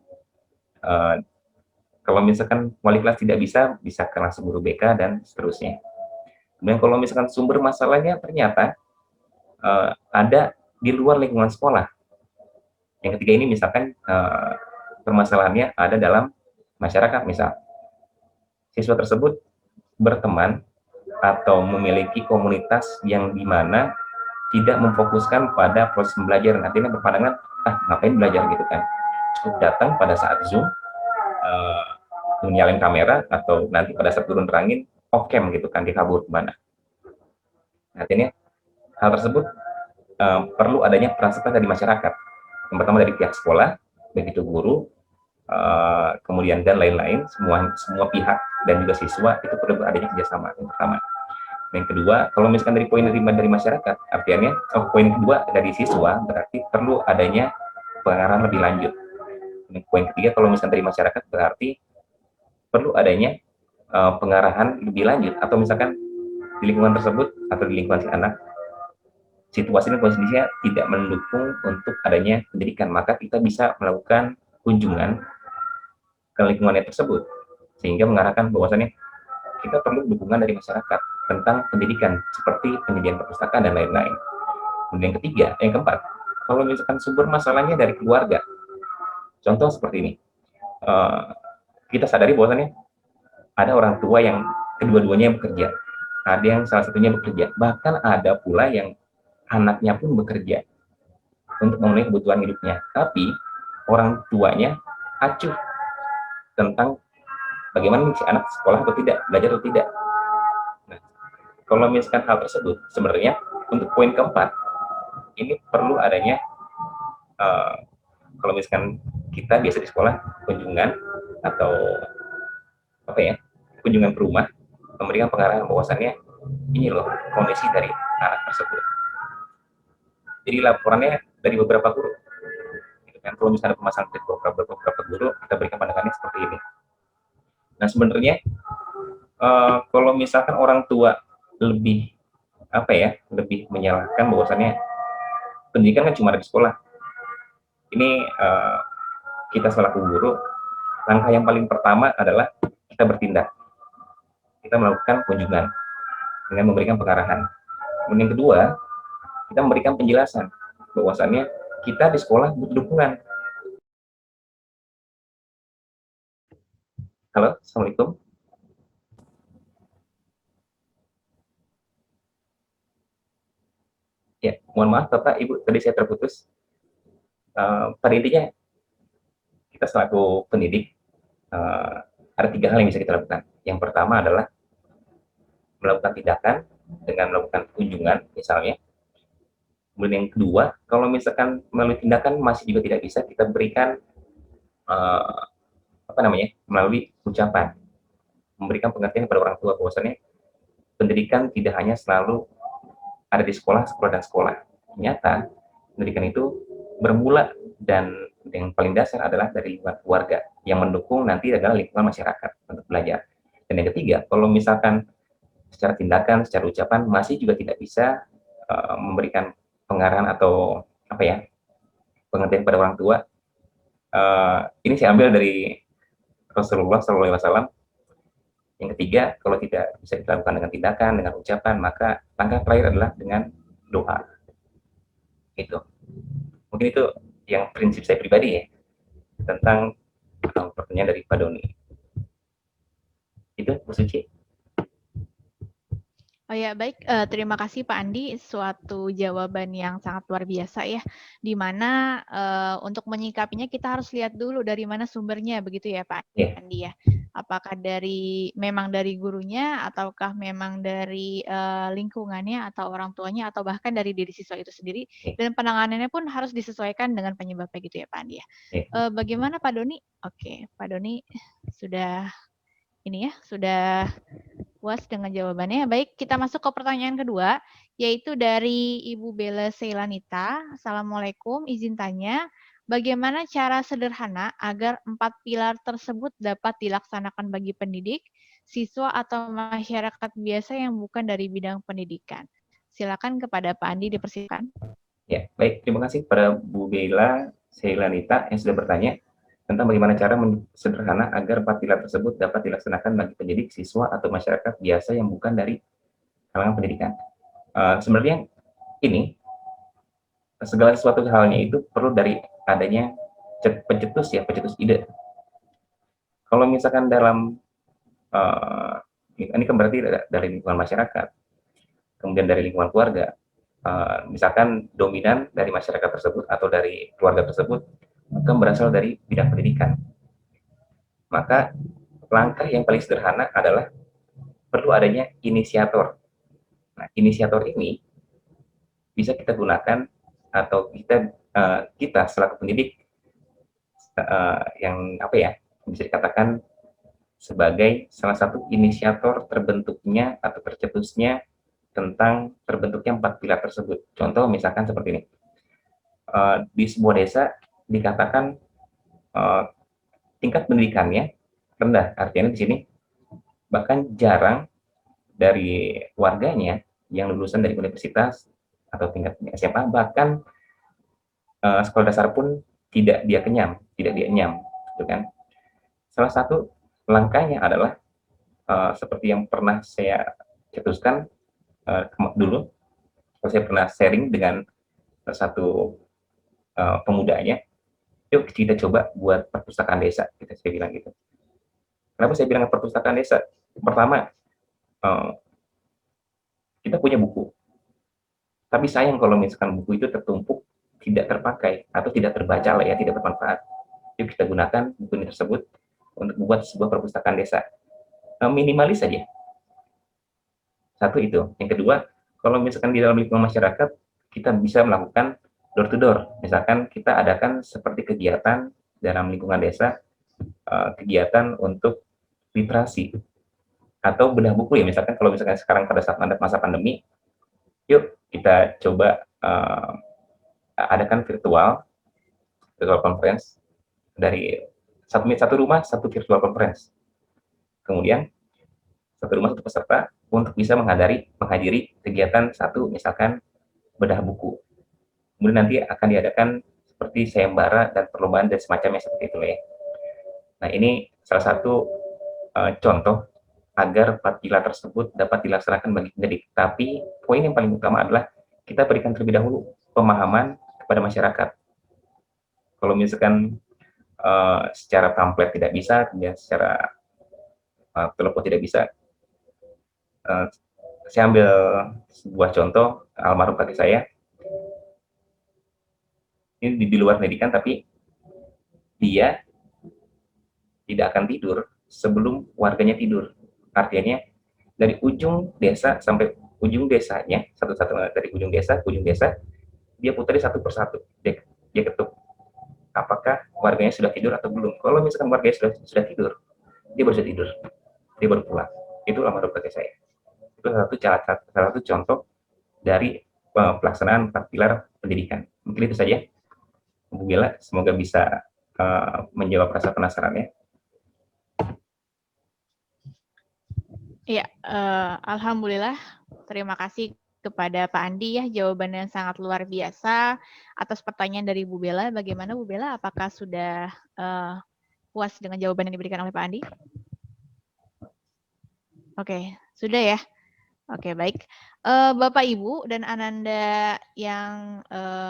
kalau misalkan wali kelas tidak bisa ke langsung guru BK dan seterusnya. Kemudian kalau misalkan sumber masalahnya ternyata ada di luar lingkungan sekolah. Yang ketiga ini misalkan permasalahannya ada dalam masyarakat, misal siswa tersebut berteman atau memiliki komunitas yang dimana tidak memfokuskan pada proses pembelajaran, artinya berpandangan ngapain belajar gitu kan, cukup datang pada saat Zoom, menyalain kamera, atau nanti pada saat turun terangin off cam gitu kan, dikabur kemana. Artinya hal tersebut perlu adanya peran serta dari masyarakat. Yang pertama dari pihak sekolah, begitu guru, kemudian dan lain-lain, semua pihak dan juga siswa itu perlu adanya kerjasama. Yang pertama. Yang kedua, kalau misalkan dari poin dari masyarakat, artinya poin kedua dari siswa berarti perlu adanya pengarahan lebih lanjut. Dan poin ketiga, kalau misalkan dari masyarakat berarti perlu adanya pengarahan lebih lanjut, atau misalkan di lingkungan tersebut atau di lingkungan si anak situasi dan kondisinya tidak mendukung untuk adanya pendidikan, maka kita bisa melakukan kunjungan ke lingkungannya tersebut, sehingga mengarahkan bahwasannya kita perlu dukungan dari masyarakat tentang pendidikan seperti penyediaan perpustakaan dan lain-lain. Kemudian yang ketiga, yang keempat, kalau misalkan sumber masalahnya dari keluarga, contoh seperti ini, kita sadari bahwasannya ada orang tua yang kedua-duanya bekerja, ada yang salah satunya bekerja, bahkan ada pula yang anaknya pun bekerja untuk memenuhi kebutuhan hidupnya, tapi orang tuanya acuh tentang bagaimana si anak sekolah atau tidak, belajar atau tidak. Nah, kalau misalkan hal tersebut, sebenarnya untuk poin keempat, ini perlu adanya, kalau misalkan kita biasa di sekolah, kunjungan atau kunjungan ke rumah, memberikan pengarahan bahwasannya ini loh kondisi dari anak tersebut. Jadi laporannya dari beberapa guru. Gitu kan. Kalau misalnya permasalahan dari beberapa guru, kita berikan pandangannya seperti ini. Nah sebenarnya kalau misalkan orang tua lebih lebih menyalahkan bahwasannya pendidikan kan cuma ada di sekolah. Ini kita selaku guru, langkah yang paling pertama adalah kita bertindak. Kita melakukan kunjungan dengan memberikan pengarahan. Kemudian yang kedua, kita memberikan penjelasan bahwasannya kita di sekolah butuh dukungan. Halo, Assalamualaikum. Ya, mohon maaf Bapak, Ibu, tadi saya terputus. Pada intinya, kita selaku pendidik, ada 3 hal yang bisa kita lakukan. Yang pertama adalah melakukan tindakan dengan melakukan kunjungan, misalnya. Kemudian yang kedua, kalau misalkan melalui tindakan masih juga tidak bisa, kita berikan uh, apa namanya, melalui ucapan, memberikan pengertian kepada orang tua bahwasannya pendidikan tidak hanya selalu ada di sekolah, sekolah dan sekolah. Ternyata pendidikan itu bermula dan yang paling dasar adalah dari lingkungan keluarga, yang mendukung nanti adalah lingkungan masyarakat untuk belajar. Dan yang ketiga, kalau misalkan secara tindakan, secara ucapan masih juga tidak bisa memberikan pengarahan atau apa ya, pengertian kepada orang tua. Ini saya ambil dari Rasulullah SAW. Yang ketiga, kalau tidak bisa dilakukan dengan tindakan, dengan ucapan, maka langkah terakhir adalah dengan doa. Itu. Mungkin itu yang prinsip saya pribadi ya, tentang pertanyaan dari Pak Doni. Itu, Bu Suci. Oh ya, baik. Terima kasih Pak Andi, suatu jawaban yang sangat luar biasa ya, di mana untuk menyikapinya kita harus lihat dulu dari mana sumbernya, begitu ya Pak Andi ya. Apakah memang dari gurunya, ataukah memang dari lingkungannya, atau orang tuanya, atau bahkan dari diri siswa itu sendiri, dan penanganannya pun harus disesuaikan dengan penyebabnya gitu ya Pak Andi ya. Bagaimana Pak Doni? Oke, Pak Doni sudah sudah puas dengan jawabannya. Baik, kita masuk ke pertanyaan kedua, yaitu dari Ibu Bella Seilanita. Assalamualaikum, izin tanya, bagaimana cara sederhana agar 4 pilar tersebut dapat dilaksanakan bagi pendidik, siswa, atau masyarakat biasa yang bukan dari bidang pendidikan? Silakan kepada Pak Andi, dipersilakan. Ya, baik. Terima kasih kepada Bu Bella Seilanita yang sudah bertanya tentang bagaimana cara sederhana agar 4 pilar tersebut dapat dilaksanakan bagi pendidik, siswa, atau masyarakat biasa yang bukan dari kalangan pendidikan. Sebenarnya ini, segala sesuatu halnya itu perlu dari adanya pencetus ide. Kalau misalkan dalam, ini kan berarti dari lingkungan masyarakat, kemudian dari lingkungan keluarga, misalkan dominan dari masyarakat tersebut atau dari keluarga tersebut, maka berasal dari bidang pendidikan. Maka langkah yang paling sederhana adalah perlu adanya inisiator. Nah, inisiator ini bisa kita gunakan atau kita selaku pendidik yang apa ya, bisa dikatakan sebagai salah satu inisiator terbentuknya atau tercetusnya tentang terbentuknya 4 pilar tersebut. Contoh misalkan seperti ini. Di sebuah desa dikatakan tingkat pendidikannya rendah, artinya di sini bahkan jarang dari warganya yang lulusan dari universitas atau tingkat SMA, bahkan sekolah dasar pun tidak dia kenyam, tidak dia enyam, gitu kan. Salah satu langkahnya adalah seperti yang pernah saya cetuskan dulu, saya pernah sharing dengan satu pemudanya, yuk kita coba buat perpustakaan desa, saya bilang gitu. Kenapa saya bilang perpustakaan desa? Pertama, kita punya buku, tapi sayang kalau misalkan buku itu tertumpuk, tidak terpakai, atau tidak terbaca lah ya, tidak bermanfaat. Yuk kita gunakan buku ini tersebut untuk membuat sebuah perpustakaan desa. Minimalis saja. Satu itu. Yang kedua, kalau misalkan di dalam lingkungan masyarakat, kita bisa melakukan door to door. Misalkan kita adakan seperti kegiatan dalam lingkungan desa, kegiatan untuk literasi atau bedah buku ya. Misalkan kalau misalkan sekarang pada saat masa pandemi, yuk kita coba adakan virtual conference dari satu rumah, satu virtual conference. Kemudian satu rumah satu peserta untuk bisa menghadiri kegiatan satu, misalkan bedah buku. Kemudian nanti akan diadakan seperti sayembara dan perlombaan dan semacamnya seperti itu ya. Nah, ini salah satu contoh agar 4 pilar tersebut dapat dilaksanakan bagi pendidik. Tapi poin yang paling utama adalah kita berikan terlebih dahulu pemahaman kepada masyarakat. Kalau misalkan secara pamflet tidak bisa, kemudian secara telepon tidak bisa, saya ambil sebuah contoh almarhum kakek saya. ini di luar pendidikan, tapi dia tidak akan tidur sebelum warganya tidur. Artinya dari ujung desa sampai ujung desanya, satu-satu dari ujung desa ke ujung desa, dia putari satu persatu. Dia ketuk apakah warganya sudah tidur atau belum. Kalau misalkan warganya sudah tidur, dia baru bisa tidur, dia baru pulang. Itulah menurut saya. Itu salah satu contoh dari pelaksanaan 4 pilar pendidikan. Mungkin itu saja, Bu Bella. Semoga bisa menjawab rasa penasarannya. Iya, alhamdulillah. Terima kasih kepada Pak Andi ya, jawabannya sangat luar biasa atas pertanyaan dari Bu Bella. Bagaimana Bu Bella? Apakah sudah puas dengan jawaban yang diberikan oleh Pak Andi? Oke, sudah ya. Oke, baik. Bapak, Ibu, dan Ananda yang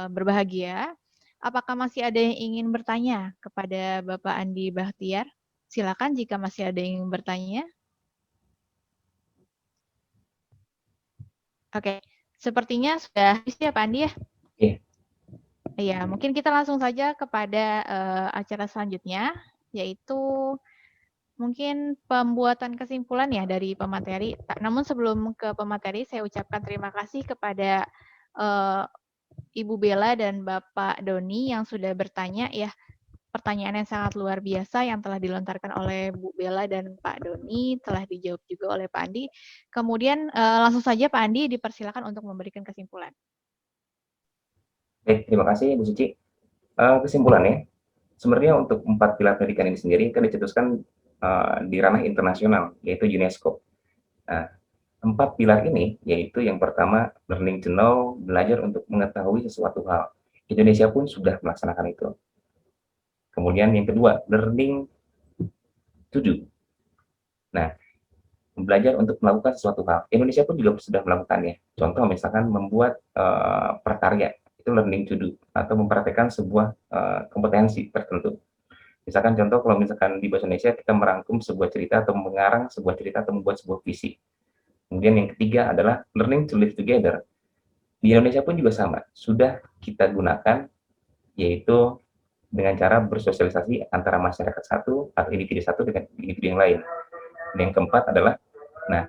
berbahagia, apakah masih ada yang ingin bertanya kepada Bapak Andi Bahtiar? Silakan jika masih ada yang ingin bertanya. Oke, sepertinya sudah habis ya Pak Andi ya? Iya. Iya, mungkin kita langsung saja kepada acara selanjutnya, yaitu mungkin pembuatan kesimpulan ya dari pemateri. Namun sebelum ke pemateri, saya ucapkan terima kasih kepada Ibu Bella dan Bapak Doni yang sudah bertanya ya, pertanyaan yang sangat luar biasa yang telah dilontarkan oleh Bu Bella dan Pak Doni, telah dijawab juga oleh Pak Andi. Kemudian langsung saja Pak Andi dipersilakan untuk memberikan kesimpulan. Baik, terima kasih Bu Suci. Kesimpulannya, sebenarnya untuk 4 pilar pendidikan ini sendiri kan dicetuskan di ranah internasional, yaitu UNESCO. Nah, 4 pilar ini yaitu yang pertama learning to know, belajar untuk mengetahui sesuatu hal. Indonesia pun sudah melaksanakan itu. Kemudian yang kedua, learning to do. Nah, belajar untuk melakukan sesuatu hal. Indonesia pun juga sudah melakukannya. Contoh misalkan membuat prakarya, itu learning to do, atau mempraktekkan sebuah kompetensi tertentu. Misalkan contoh kalau misalkan di bahasa Indonesia kita merangkum sebuah cerita atau mengarang sebuah cerita atau membuat sebuah visi. Kemudian yang ketiga adalah learning to live together. Di Indonesia pun juga sama, sudah kita gunakan, yaitu dengan cara bersosialisasi antara masyarakat satu atau individu satu dengan individu yang lain. Dan yang keempat adalah, nah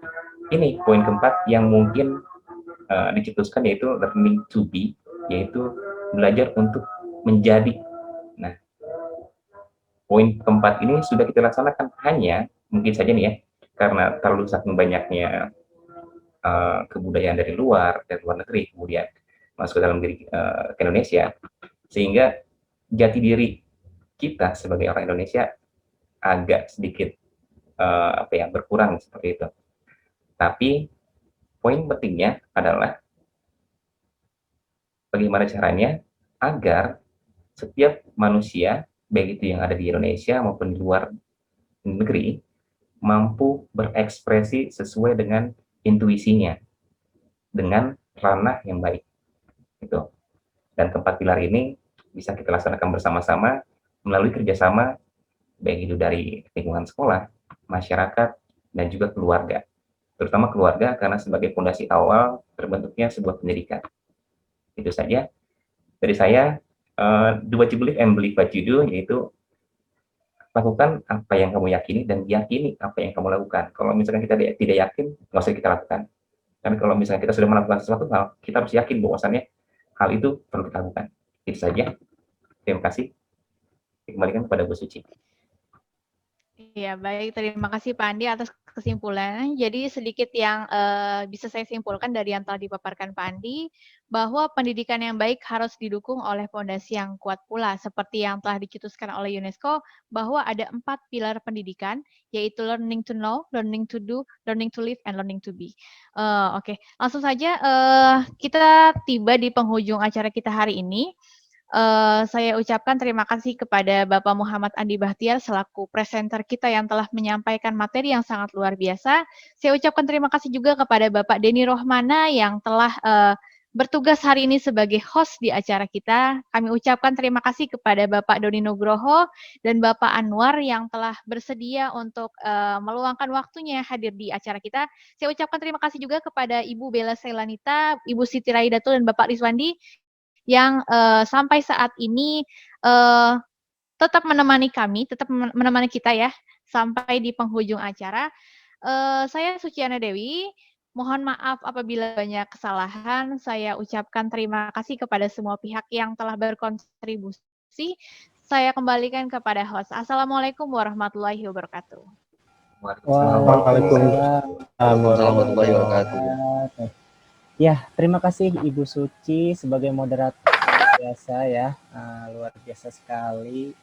ini poin keempat yang mungkin dicetuskan, yaitu learning to be, yaitu belajar untuk menjadi. Nah, poin keempat ini sudah kita laksanakan, hanya mungkin saja nih ya, karena terlalu saking banyaknya kebudayaan dari luar negeri kemudian masuk ke dalam diri ke Indonesia, sehingga jati diri kita sebagai orang Indonesia agak sedikit berkurang seperti itu. Tapi poin pentingnya adalah bagaimana caranya agar setiap manusia, baik itu yang ada di Indonesia maupun di luar negeri, mampu berekspresi sesuai dengan intuisinya, dengan ranah yang baik. Gitu. Dan keempat pilar ini bisa kita laksanakan bersama-sama melalui kerjasama, baik itu dari lingkungan sekolah, masyarakat, dan juga keluarga. Terutama keluarga, karena sebagai fondasi awal terbentuknya sebuah pendidikan. Itu saja dari saya. Do what you believe and believe what you do, yaitu lakukan apa yang kamu yakini dan yakini apa yang kamu lakukan. Kalau misalkan kita tidak yakin, nggak usah kita lakukan. Tapi kalau misalnya kita sudah melakukan sesuatu hal, kita harus yakin bahwasannya hal itu perlu kita lakukan. Itu saja. Terima kasih. Dikembalikan kepada Bu Suci. Iya, baik. Terima kasih Pak Andi atas kesimpulannya. Jadi sedikit yang bisa saya simpulkan dari yang telah dipaparkan Pak Andi, bahwa pendidikan yang baik harus didukung oleh fondasi yang kuat pula, seperti yang telah dicetuskan oleh UNESCO, bahwa ada 4 pilar pendidikan, yaitu learning to know, learning to do, learning to live, and learning to be. Oke, langsung saja kita tiba di penghujung acara kita hari ini. Saya ucapkan terima kasih kepada Bapak Muhammad Andi Bahtiar selaku presenter kita yang telah menyampaikan materi yang sangat luar biasa. Saya ucapkan terima kasih juga kepada Bapak Denny Rohmana yang telah bertugas hari ini sebagai host di acara kita. Kami ucapkan terima kasih kepada Bapak Doni Nugroho dan Bapak Anwar yang telah bersedia untuk meluangkan waktunya hadir di acara kita. Saya ucapkan terima kasih juga kepada Ibu Bella Seilanita, Ibu Siti Raidatul, dan Bapak Rizwandi yang sampai saat ini tetap menemani kami, tetap menemani kita ya sampai di penghujung acara. Saya Suciana Dewi, mohon maaf apabila banyak kesalahan. Saya ucapkan terima kasih kepada semua pihak yang telah berkontribusi. Saya kembalikan kepada host. Assalamualaikum warahmatullahi wabarakatuh. Waalaikumsalam warahmatullahi wabarakatuh. Ya, terima kasih Ibu Suci sebagai moderator biasa ya, luar biasa sekali.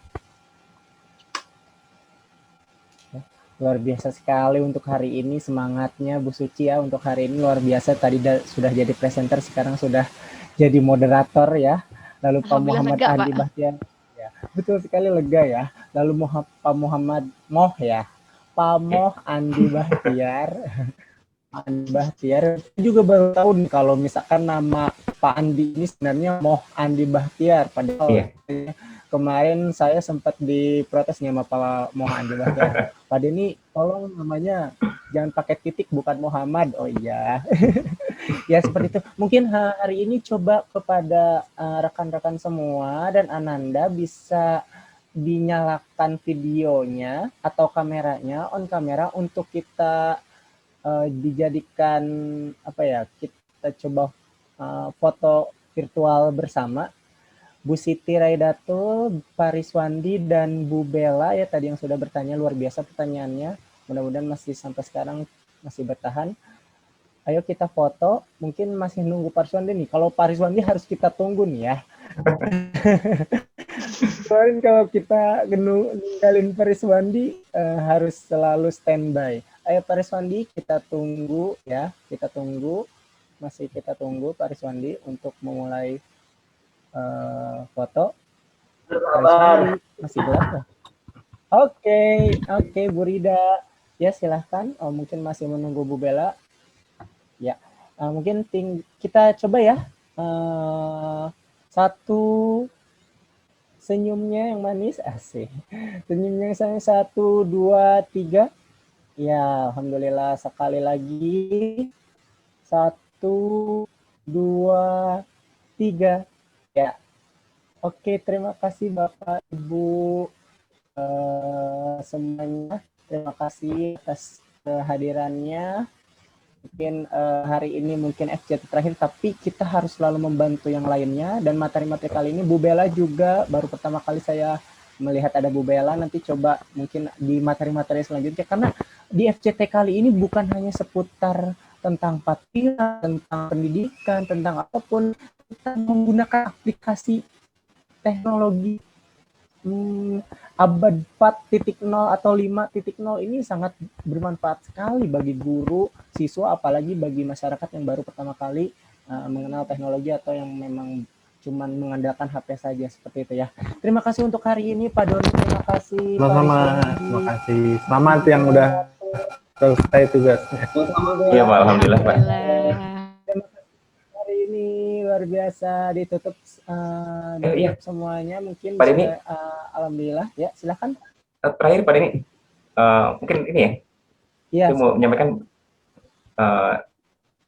Luar biasa sekali untuk hari ini, semangatnya Bu Suci ya untuk hari ini luar biasa. Tadi sudah jadi presenter, sekarang sudah jadi moderator ya. Lalu Pak Muhammad lega, Andi Bahtiar, ya, betul sekali lega ya. Lalu Pak Muhammad Moh ya, Pak Moh Andi Bahtiar. Andi Bahtiar juga baru tahu nih kalau misalkan nama Pak Andi ini sebenarnya Moh Andi Bahtiar. Padahal kemarin saya sempat diprotes nih sama Pak Moh Andi Bahtiar. Pak Denny, tolong namanya jangan pakai titik, bukan Muhammad. Oh iya. Ya seperti itu. Mungkin hari ini coba kepada rekan-rekan semua dan Ananda bisa dinyalakan videonya atau kameranya, on kamera untuk kita dijadikan apa ya, kita coba foto virtual bersama Bu Siti Raidatul, Pariswandi, dan Bu Bella ya tadi yang sudah bertanya, luar biasa pertanyaannya, mudah-mudahan masih sampai sekarang masih bertahan. Ayo kita foto, mungkin masih nunggu Pariswandi nih, kalau Pariswandi harus kita tunggu nih ya. Kemarin kalau kita ninggalin Pariswandi harus selalu standby. Ayo Pariswandi, kita tunggu ya, kita tunggu, masih kita tunggu Pariswandi untuk memulai foto. Pariswandi masih gelap ya? Oke, Bu Rida, ya silahkan. Oh, mungkin masih menunggu Bu Bella. Ya, mungkin kita coba ya satu senyumnya yang manis, asik. Senyumnya yang 1, 2, 3. Ya, alhamdulillah, sekali lagi. 1, 2, 3. Ya. Oke, terima kasih Bapak Ibu semuanya. Terima kasih atas kehadirannya. Mungkin hari ini mungkin FCT terakhir, tapi kita harus selalu membantu yang lainnya. Dan materi-materi kali ini Bu Bella juga baru pertama kali saya melihat ada Bu Bella. Nanti coba mungkin di materi-materi selanjutnya, karena di FCT kali ini bukan hanya seputar tentang patilan, tentang pendidikan, tentang apapun, kita menggunakan aplikasi teknologi abad 4.0 atau 5.0 ini sangat bermanfaat sekali bagi guru, siswa, apalagi bagi masyarakat yang baru pertama kali mengenal teknologi atau yang memang cuman mengandalkan HP saja, seperti itu ya. Terima kasih untuk hari ini Pak Doni, terima kasih. Sama-sama, terima kasih. Selamat yang udah selesai tugasnya. Iya Pak, alhamdulillah Pak. Hari ini luar biasa, ditutup semuanya mungkin Pak Denny, alhamdulillah ya, silakan. Terakhir Pak Denny, mungkin ini ya, ya, mau menyampaikan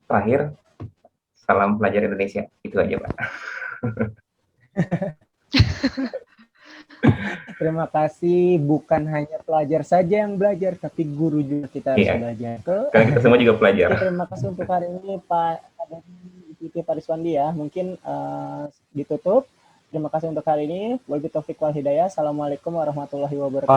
terakhir salam pelajar Indonesia, itu aja Pak. Terima kasih, bukan hanya pelajar saja yang belajar, tapi guru juga kita harus belajar. Karena kita semua juga pelajar. Terima kasih untuk hari ini Pak Pariswandi ya, mungkin ditutup. Terima kasih untuk hari ini. Wabillahi taufiq wal hidayah. Assalamualaikum warahmatullahi wabarakatuh.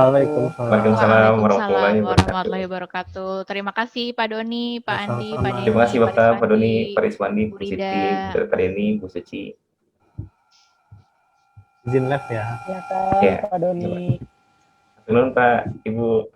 Waalaikumsalam warahmatullahi wabarakatuh. Terima kasih Pak Doni, Pak Andi, Pak Denny. Terima kasih Bapak, Pak Doni, Pak Riswandi, Bu Siti, Pak Denny, Bu Suci. Izin live ya. Ya, Pak Doni. Selamat Pak, Ibu.